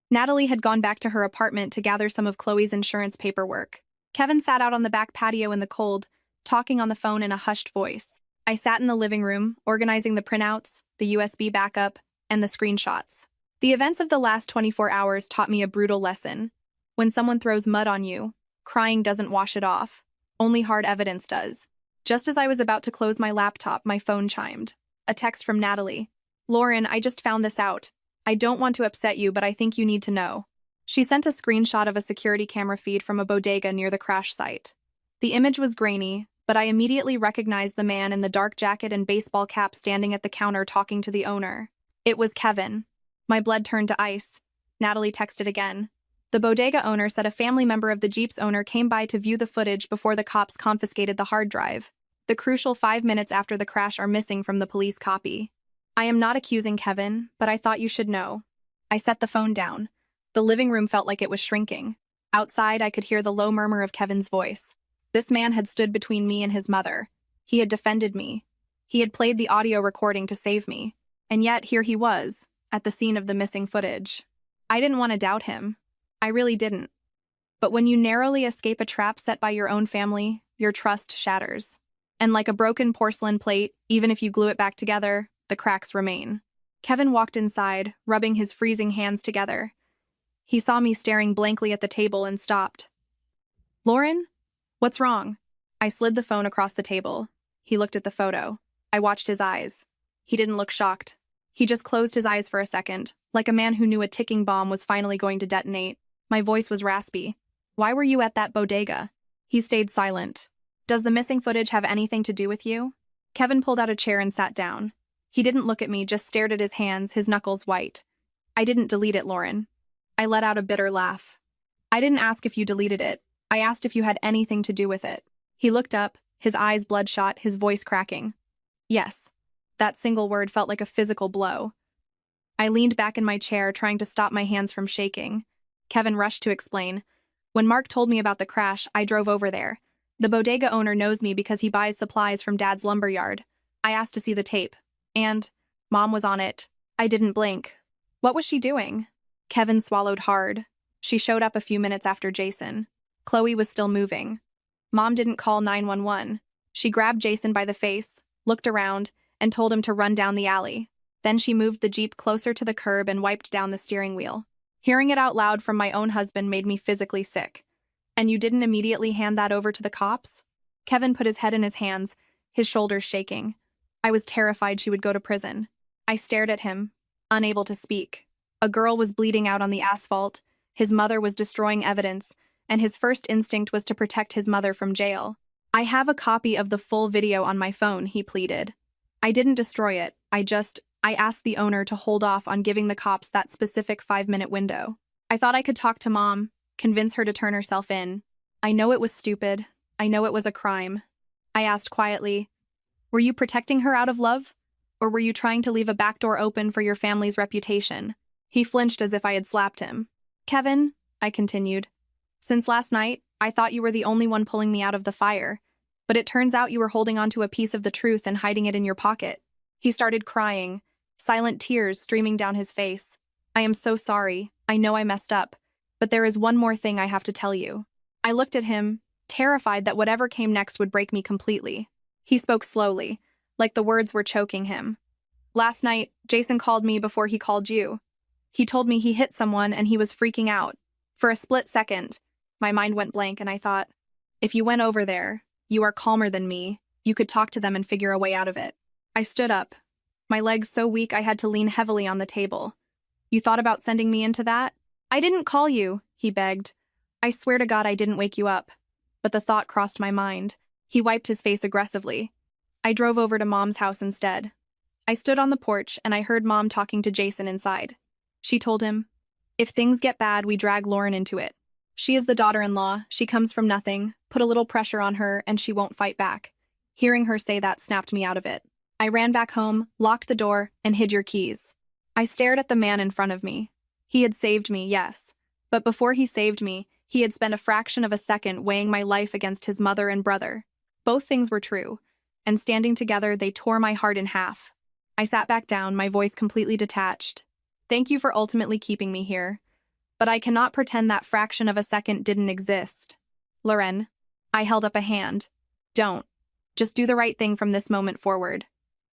Natalie had gone back to her apartment to gather some of Chloe's insurance paperwork. Kevin sat out on the back patio in the cold, talking on the phone in a hushed voice. I sat in the living room, organizing the printouts, the USB backup, and the screenshots. The events of the last 24 hours taught me a brutal lesson. When someone throws mud on you, crying doesn't wash it off. Only hard evidence does. Just as I was about to close my laptop, my phone chimed. A text from Natalie. "Lauren, I just found this out. I don't want to upset you, but I think you need to know." She sent a screenshot of a security camera feed from a bodega near the crash site. The image was grainy, but I immediately recognized the man in the dark jacket and baseball cap standing at the counter talking to the owner. It was Kevin. My blood turned to ice. Natalie texted again. The bodega owner said a family member of the Jeep's owner came by to view the footage before the cops confiscated the hard drive. The crucial 5 minutes after the crash are missing from the police copy. I am not accusing Kevin, but I thought you should know. I set the phone down. The living room felt like it was shrinking. Outside, I could hear the low murmur of Kevin's voice. This man had stood between me and his mother. He had defended me. He had played the audio recording to save me. And yet, here he was, at the scene of the missing footage. I didn't want to doubt him. I really didn't. But when you narrowly escape a trap set by your own family, your trust shatters. And like a broken porcelain plate, even if you glue it back together, the cracks remain. Kevin walked inside, rubbing his freezing hands together. He saw me staring blankly at the table and stopped. "Lauren? What's wrong?" I slid the phone across the table. He looked at the photo. I watched his eyes. He didn't look shocked. He just closed his eyes for a second, like a man who knew a ticking bomb was finally going to detonate. My voice was raspy. "Why were you at that bodega?" He stayed silent. "Does the missing footage have anything to do with you?" Kevin pulled out a chair and sat down. He didn't look at me, just stared at his hands, his knuckles white. "I didn't delete it, Lauren." I let out a bitter laugh. "I didn't ask if you deleted it. I asked if you had anything to do with it." He looked up, his eyes bloodshot, his voice cracking. "Yes." That single word felt like a physical blow. I leaned back in my chair, trying to stop my hands from shaking. Kevin rushed to explain. "When Mark told me about the crash, I drove over there. The bodega owner knows me because he buys supplies from Dad's lumberyard. I asked to see the tape. And Mom was on it. I didn't blink." "What was she doing?" Kevin swallowed hard. "She showed up a few minutes after Jason. Chloe was still moving. Mom didn't call 911. She grabbed Jason by the face, looked around, and told him to run down the alley. Then she moved the Jeep closer to the curb and wiped down the steering wheel." Hearing it out loud from my own husband made me physically sick. "And you didn't immediately hand that over to the cops?" Kevin put his head in his hands, his shoulders shaking. I was terrified she would go to prison. I stared at him, unable to speak. A girl was bleeding out on the asphalt, his mother was destroying evidence, and his first instinct was to protect his mother from jail. "I have a copy of the full video on my phone," he pleaded. "I didn't destroy it, I asked the owner to hold off on giving the cops that specific 5-minute window. I thought I could talk to Mom, convince her to turn herself in. I know it was stupid. I know it was a crime." I asked quietly, "Were you protecting her out of love? Or were you trying to leave a back door open for your family's reputation?" He flinched as if I had slapped him. "Kevin, I continued. Since last night, I thought you were the only one pulling me out of the fire, but it turns out you were holding onto a piece of the truth and hiding it in your pocket. He started crying, silent tears streaming down his face. I am so sorry. I know I messed up, but there is one more thing I have to tell you. I looked at him, terrified that whatever came next would break me completely. He spoke slowly, like the words were choking him. Last night, Jason called me before he called you. He told me he hit someone and he was freaking out. For a split second, my mind went blank and I thought, if you went over there, you are calmer than me, you could talk to them and figure a way out of it. I stood up, my legs so weak I had to lean heavily on the table. You thought about sending me into that? I didn't call you, he begged. I swear to God I didn't wake you up. But the thought crossed my mind. He wiped his face aggressively. I drove over to Mom's house instead. I stood on the porch and I heard Mom talking to Jason inside. She told him, if things get bad, we drag Lauren into it. She is the daughter-in-law, she comes from nothing, put a little pressure on her and she won't fight back. Hearing her say that snapped me out of it. I ran back home, locked the door, and hid your keys. I stared at the man in front of me. He had saved me, yes. But before he saved me, he had spent a fraction of a second weighing my life against his mother and brother. Both things were true, and standing together, they tore my heart in half. I sat back down, my voice completely detached. Thank you for ultimately keeping me here. But I cannot pretend that fraction of a second didn't exist. Lauren, I held up a hand. Don't. Just do the right thing from this moment forward.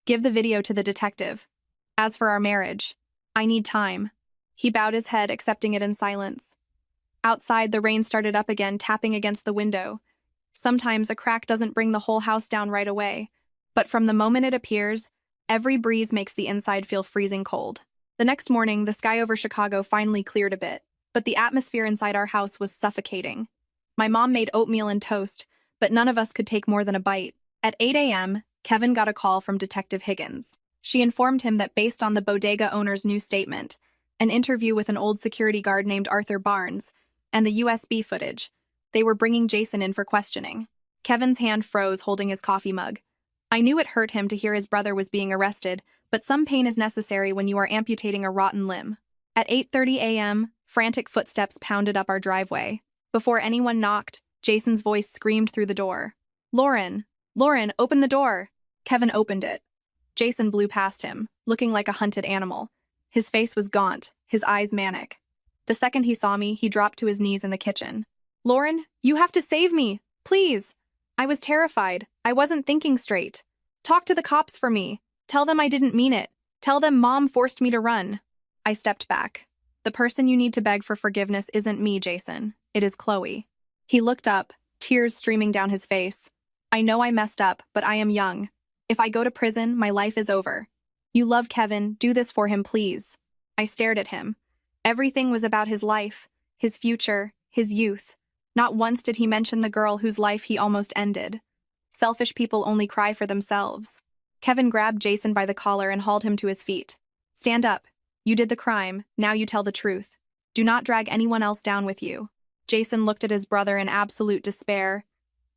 Give the video to the detective. As for our marriage, I need time. He bowed his head, accepting it in silence. Outside, the rain started up again, tapping against the window. Sometimes a crack doesn't bring the whole house down right away, but from the moment it appears, every breeze makes the inside feel freezing cold. The next morning, the sky over Chicago finally cleared a bit, but the atmosphere inside our house was suffocating. My mom made oatmeal and toast, but none of us could take more than a bite. At 8 a.m., Kevin got a call from Detective Higgins. She informed him that based on the bodega owner's new statement, an interview with an old security guard named Arthur Barnes, and the USB footage, they were bringing Jason in for questioning. Kevin's hand froze holding his coffee mug. I knew it hurt him to hear his brother was being arrested, but some pain is necessary when you are amputating a rotten limb. At 8:30 a.m., frantic footsteps pounded up our driveway. Before anyone knocked, Jason's voice screamed through the door. Lauren! Lauren, open the door! Kevin opened it. Jason blew past him, looking like a hunted animal. His face was gaunt, his eyes manic. The second he saw me, he dropped to his knees in the kitchen. Lauren, you have to save me! Please! I was terrified. I wasn't thinking straight. Talk to the cops for me. Tell them I didn't mean it. Tell them Mom forced me to run. I stepped back. The person you need to beg for forgiveness isn't me, Jason. It is Chloe. He looked up, tears streaming down his face. I know I messed up, but I am young. If I go to prison, my life is over. You love Kevin, do this for him, please. I stared at him. Everything was about his life, his future, his youth. Not once did he mention the girl whose life he almost ended. Selfish people only cry for themselves. Kevin grabbed Jason by the collar and hauled him to his feet. Stand up. You did the crime, now you tell the truth. Do not drag anyone else down with you. Jason looked at his brother in absolute despair.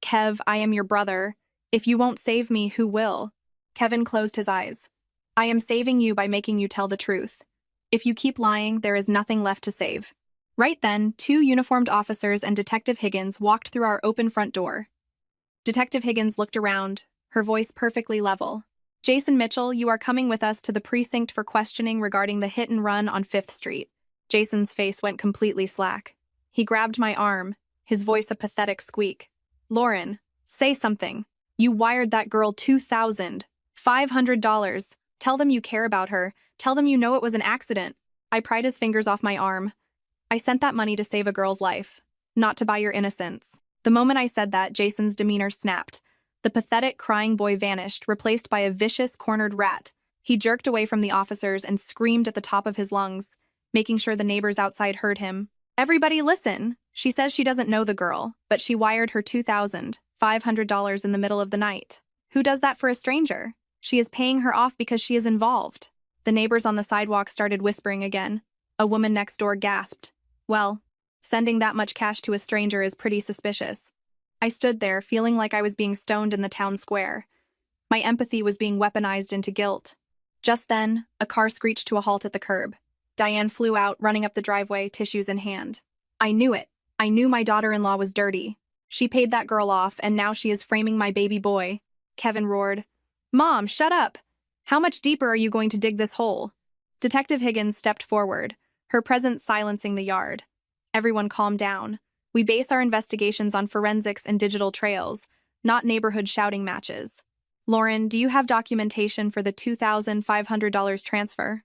Kev, I am your brother. If you won't save me, who will? Kevin closed his eyes. I am saving you by making you tell the truth. If you keep lying, there is nothing left to save. Right then, 2 uniformed officers and Detective Higgins walked through our open front door. Detective Higgins looked around, her voice perfectly level. Jason Mitchell, you are coming with us to the precinct for questioning regarding the hit and run on 5th Street. Jason's face went completely slack. He grabbed my arm, his voice a pathetic squeak. Lauren, say something. You wired that girl $2,500. Tell them you care about her. Tell them you know it was an accident. I pried his fingers off my arm. I sent that money to save a girl's life, not to buy your innocence. The moment I said that, Jason's demeanor snapped. The pathetic, crying boy vanished, replaced by a vicious, cornered rat. He jerked away from the officers and screamed at the top of his lungs, making sure the neighbors outside heard him. Everybody listen! She says she doesn't know the girl, but she wired her $2,500 in the middle of the night. Who does that for a stranger? She is paying her off because she is involved. The neighbors on the sidewalk started whispering again. A woman next door gasped. Well, sending that much cash to a stranger is pretty suspicious. I stood there, feeling like I was being stoned in the town square. My empathy was being weaponized into guilt. Just then, a car screeched to a halt at the curb. Diane flew out, running up the driveway, tissues in hand. I knew it. I knew my daughter-in-law was dirty. She paid that girl off, and now she is framing my baby boy. Kevin roared. Mom, shut up! How much deeper are you going to dig this hole? Detective Higgins stepped forward, her presence silencing the yard. Everyone calmed down. We base our investigations on forensics and digital trails, not neighborhood shouting matches. Lauren, do you have documentation for the $2,500 transfer?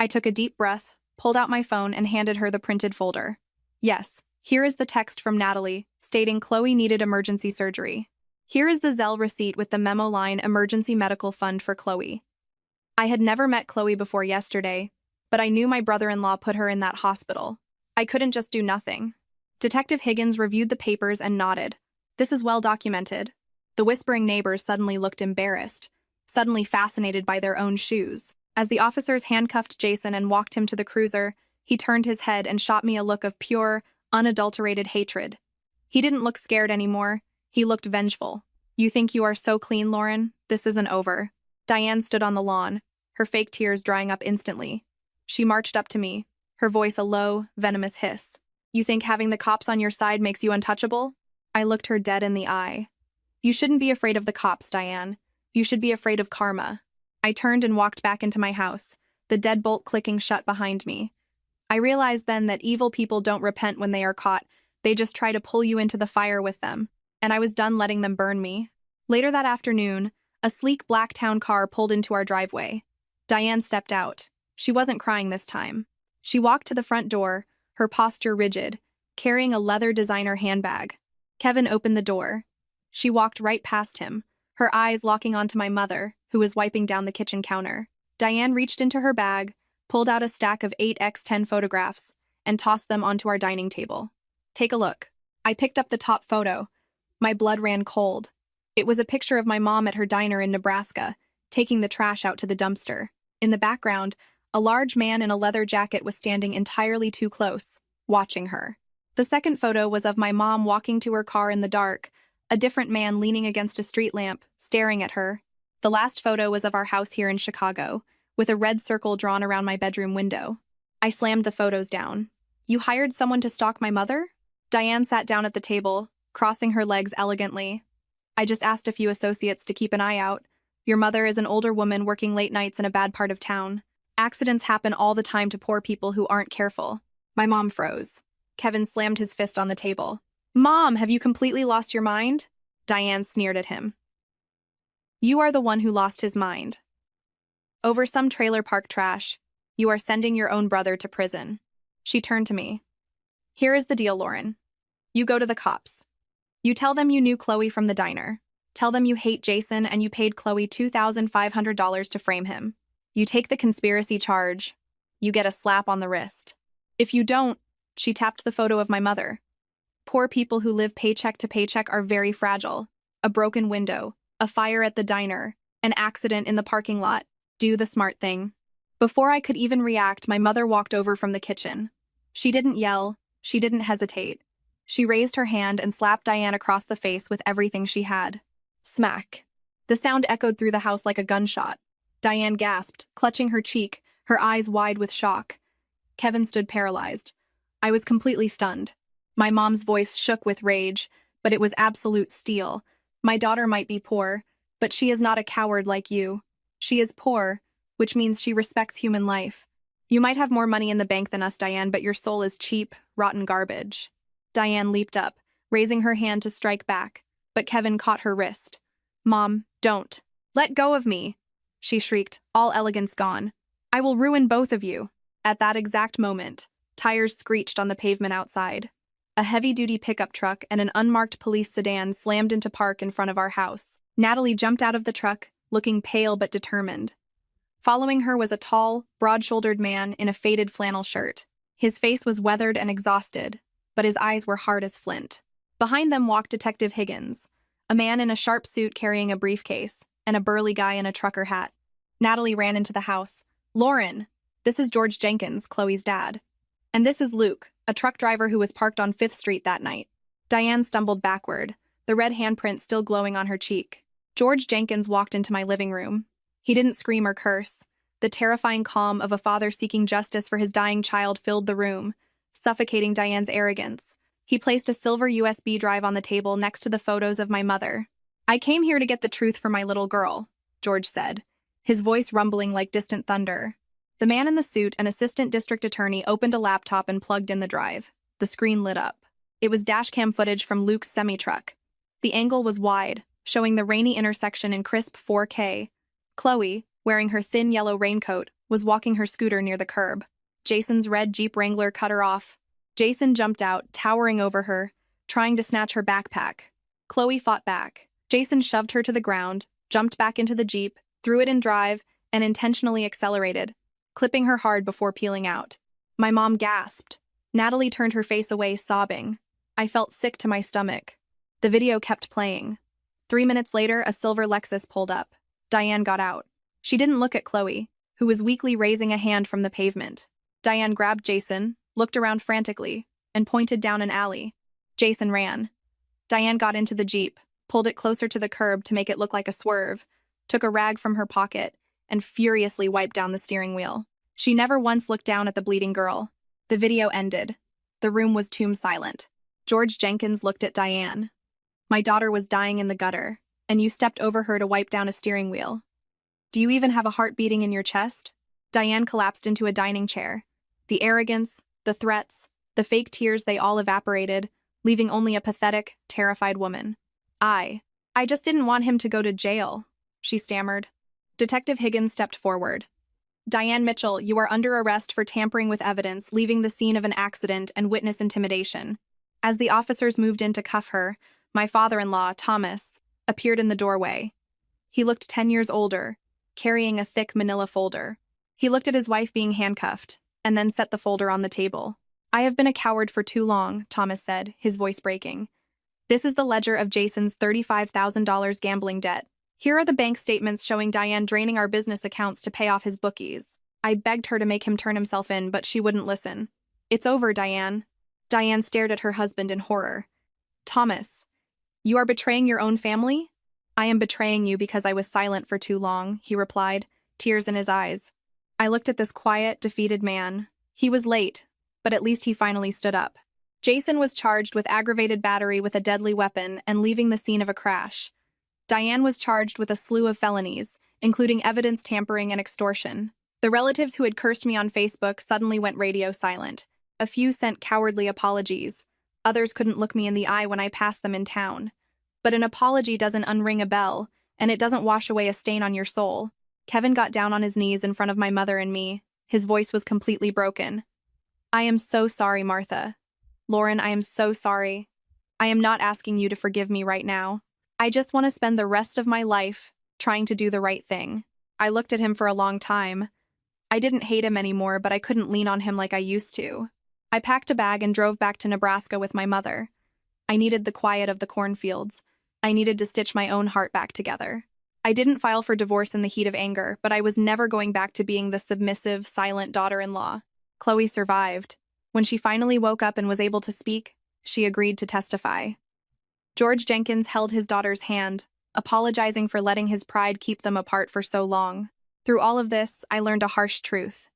I took a deep breath, pulled out my phone, and handed her the printed folder. Yes, here is the text from Natalie, stating Chloe needed emergency surgery. Here is the Zelle receipt with the memo line Emergency Medical Fund for Chloe. I had never met Chloe before yesterday, but I knew my brother-in-law put her in that hospital. I couldn't just do nothing. Detective Higgins reviewed the papers and nodded. This is well documented. The whispering neighbors suddenly looked embarrassed, suddenly fascinated by their own shoes. As the officers handcuffed Jason and walked him to the cruiser, he turned his head and shot me a look of pure, unadulterated hatred. He didn't look scared anymore. He looked vengeful. You think you are so clean, Lauren? This isn't over. Diane stood on the lawn, her fake tears drying up instantly. She marched up to me, her voice a low, venomous hiss. You think having the cops on your side makes you untouchable? I looked her dead in the eye. You shouldn't be afraid of the cops, Diane. You should be afraid of karma. I turned and walked back into my house, the deadbolt clicking shut behind me. I realized then that evil people don't repent when they are caught. They just try to pull you into the fire with them, and I was done letting them burn me. Later that afternoon, a sleek black town car pulled into our driveway. Diane stepped out. She wasn't crying this time. She walked to the front door, her posture rigid, carrying a leather designer handbag. Kevin opened the door. She walked right past him, her eyes locking onto my mother, who was wiping down the kitchen counter. Diane reached into her bag, pulled out a stack of 8x10 photographs, and tossed them onto our dining table. Take a look. I picked up the top photo. My blood ran cold. It was a picture of my mom at her diner in Nebraska, taking the trash out to the dumpster. In the background, a large man in a leather jacket was standing entirely too close, watching her. The second photo was of my mom walking to her car in the dark, a different man leaning against a street lamp, staring at her. The last photo was of our house here in Chicago, with a red circle drawn around my bedroom window. I slammed the photos down. You hired someone to stalk my mother? Diane sat down at the table, crossing her legs elegantly. I just asked a few associates to keep an eye out. Your mother is an older woman working late nights in a bad part of town. Accidents happen all the time to poor people who aren't careful. My mom froze. Kevin slammed his fist on the table. Mom, have you completely lost your mind? Diane sneered at him. You are the one who lost his mind. Over some trailer park trash, you are sending your own brother to prison. She turned to me. Here is the deal, Lauren. You go to the cops. You tell them you knew Chloe from the diner. Tell them you hate Jason and you paid Chloe $2,500 to frame him. You take the conspiracy charge. You get a slap on the wrist. If you don't, she tapped the photo of my mother. Poor people who live paycheck to paycheck are very fragile. A broken window, a fire at the diner, an accident in the parking lot. Do the smart thing. Before I could even react, my mother walked over from the kitchen. She didn't yell. She didn't hesitate. She raised her hand and slapped Diane across the face with everything she had. Smack. The sound echoed through the house like a gunshot. Diane gasped, clutching her cheek, her eyes wide with shock. Kevin stood paralyzed. I was completely stunned. My mom's voice shook with rage, but it was absolute steel. My daughter might be poor, but she is not a coward like you. She is poor, which means she respects human life. You might have more money in the bank than us, Diane, but your soul is cheap, rotten garbage. Diane leaped up, raising her hand to strike back, but Kevin caught her wrist. Mom, don't. Let go of me. She shrieked, all elegance gone. I will ruin both of you. At that exact moment, tires screeched on the pavement outside. A heavy-duty pickup truck and an unmarked police sedan slammed into park in front of our house. Natalie jumped out of the truck, looking pale but determined. Following her was a tall, broad-shouldered man in a faded flannel shirt. His face was weathered and exhausted, but his eyes were hard as flint. Behind them walked Detective Higgins, a man in a sharp suit carrying a briefcase, and a burly guy in a trucker hat. Natalie ran into the house. Lauren, this is George Jenkins, Chloe's dad. And this is Luke, a truck driver who was parked on 5th Street that night. Diane stumbled backward, the red handprint still glowing on her cheek. George Jenkins walked into my living room. He didn't scream or curse. The terrifying calm of a father seeking justice for his dying child filled the room. suffocating Diane's arrogance. He placed a silver USB drive on the table next to the photos of my mother. "I came here to get the truth for my little girl," George said, his voice rumbling like distant thunder. The man in the suit, an assistant district attorney, opened a laptop and plugged in the drive. The screen lit up. It was dashcam footage from Luke's semi-truck. The angle was wide, showing the rainy intersection in crisp 4K. Chloe, wearing her thin yellow raincoat, was walking her scooter near the curb. Jason's red Jeep Wrangler cut her off. Jason jumped out, towering over her, trying to snatch her backpack. Chloe fought back. Jason shoved her to the ground, jumped back into the Jeep, threw it in drive, and intentionally accelerated, clipping her hard before peeling out. My mom gasped. Natalie turned her face away, sobbing. I felt sick to my stomach. The video kept playing. 3 minutes later, a silver Lexus pulled up. Diane got out. She didn't look at Chloe, who was weakly raising a hand from the pavement. Diane grabbed Jason, looked around frantically, and pointed down an alley. Jason ran. Diane got into the Jeep, pulled it closer to the curb to make it look like a swerve, took a rag from her pocket, and furiously wiped down the steering wheel. She never once looked down at the bleeding girl. The video ended. The room was tomb silent. George Jenkins looked at Diane. My daughter was dying in the gutter, and you stepped over her to wipe down a steering wheel. Do you even have a heart beating in your chest? Diane collapsed into a dining chair. The arrogance, the threats, the fake tears, they all evaporated, leaving only a pathetic, terrified woman. I just didn't want him to go to jail, she stammered. Detective Higgins stepped forward. Diane Mitchell, you are under arrest for tampering with evidence, leaving the scene of an accident, and witness intimidation. As the officers moved in to cuff her, my father-in-law, Thomas, appeared in the doorway. He looked 10 years older, carrying a thick manila folder. He looked at his wife being handcuffed, and then set the folder on the table. I have been a coward for too long, Thomas said, his voice breaking. This is the ledger of Jason's $35,000 gambling debt. Here are the bank statements showing Diane draining our business accounts to pay off his bookies. I begged her to make him turn himself in, but she wouldn't listen. It's over, Diane. Diane stared at her husband in horror. Thomas, you are betraying your own family? I am betraying you because I was silent for too long, he replied, tears in his eyes. I looked at this quiet, defeated man. He was late, but at least he finally stood up. Jason was charged with aggravated battery with a deadly weapon and leaving the scene of a crash. Diane was charged with a slew of felonies, including evidence tampering and extortion. The relatives who had cursed me on Facebook suddenly went radio silent. A few sent cowardly apologies. Others couldn't look me in the eye when I passed them in town. But an apology doesn't unring a bell, and it doesn't wash away a stain on your soul. Kevin got down on his knees in front of my mother and me. His voice was completely broken. I am so sorry, Martha. Lauren, I am so sorry. I am not asking you to forgive me right now. I just want to spend the rest of my life trying to do the right thing. I looked at him for a long time. I didn't hate him anymore, but I couldn't lean on him like I used to. I packed a bag and drove back to Nebraska with my mother. I needed the quiet of the cornfields. I needed to stitch my own heart back together. I didn't file for divorce in the heat of anger, but I was never going back to being the submissive, silent daughter-in-law. Chloe survived. When she finally woke up and was able to speak, she agreed to testify. George Jenkins held his daughter's hand, apologizing for letting his pride keep them apart for so long. Through all of this, I learned a harsh truth.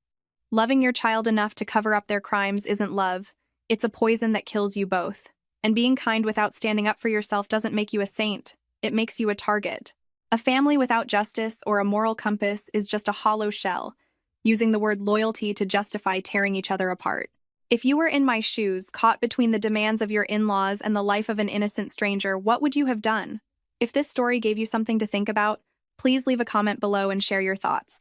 Loving your child enough to cover up their crimes isn't love. It's a poison that kills you both. And being kind without standing up for yourself doesn't make you a saint. It makes you a target. A family without justice or a moral compass is just a hollow shell, using the word loyalty to justify tearing each other apart. If you were in my shoes, caught between the demands of your in-laws and the life of an innocent stranger, what would you have done? If this story gave you something to think about, please leave a comment below and share your thoughts.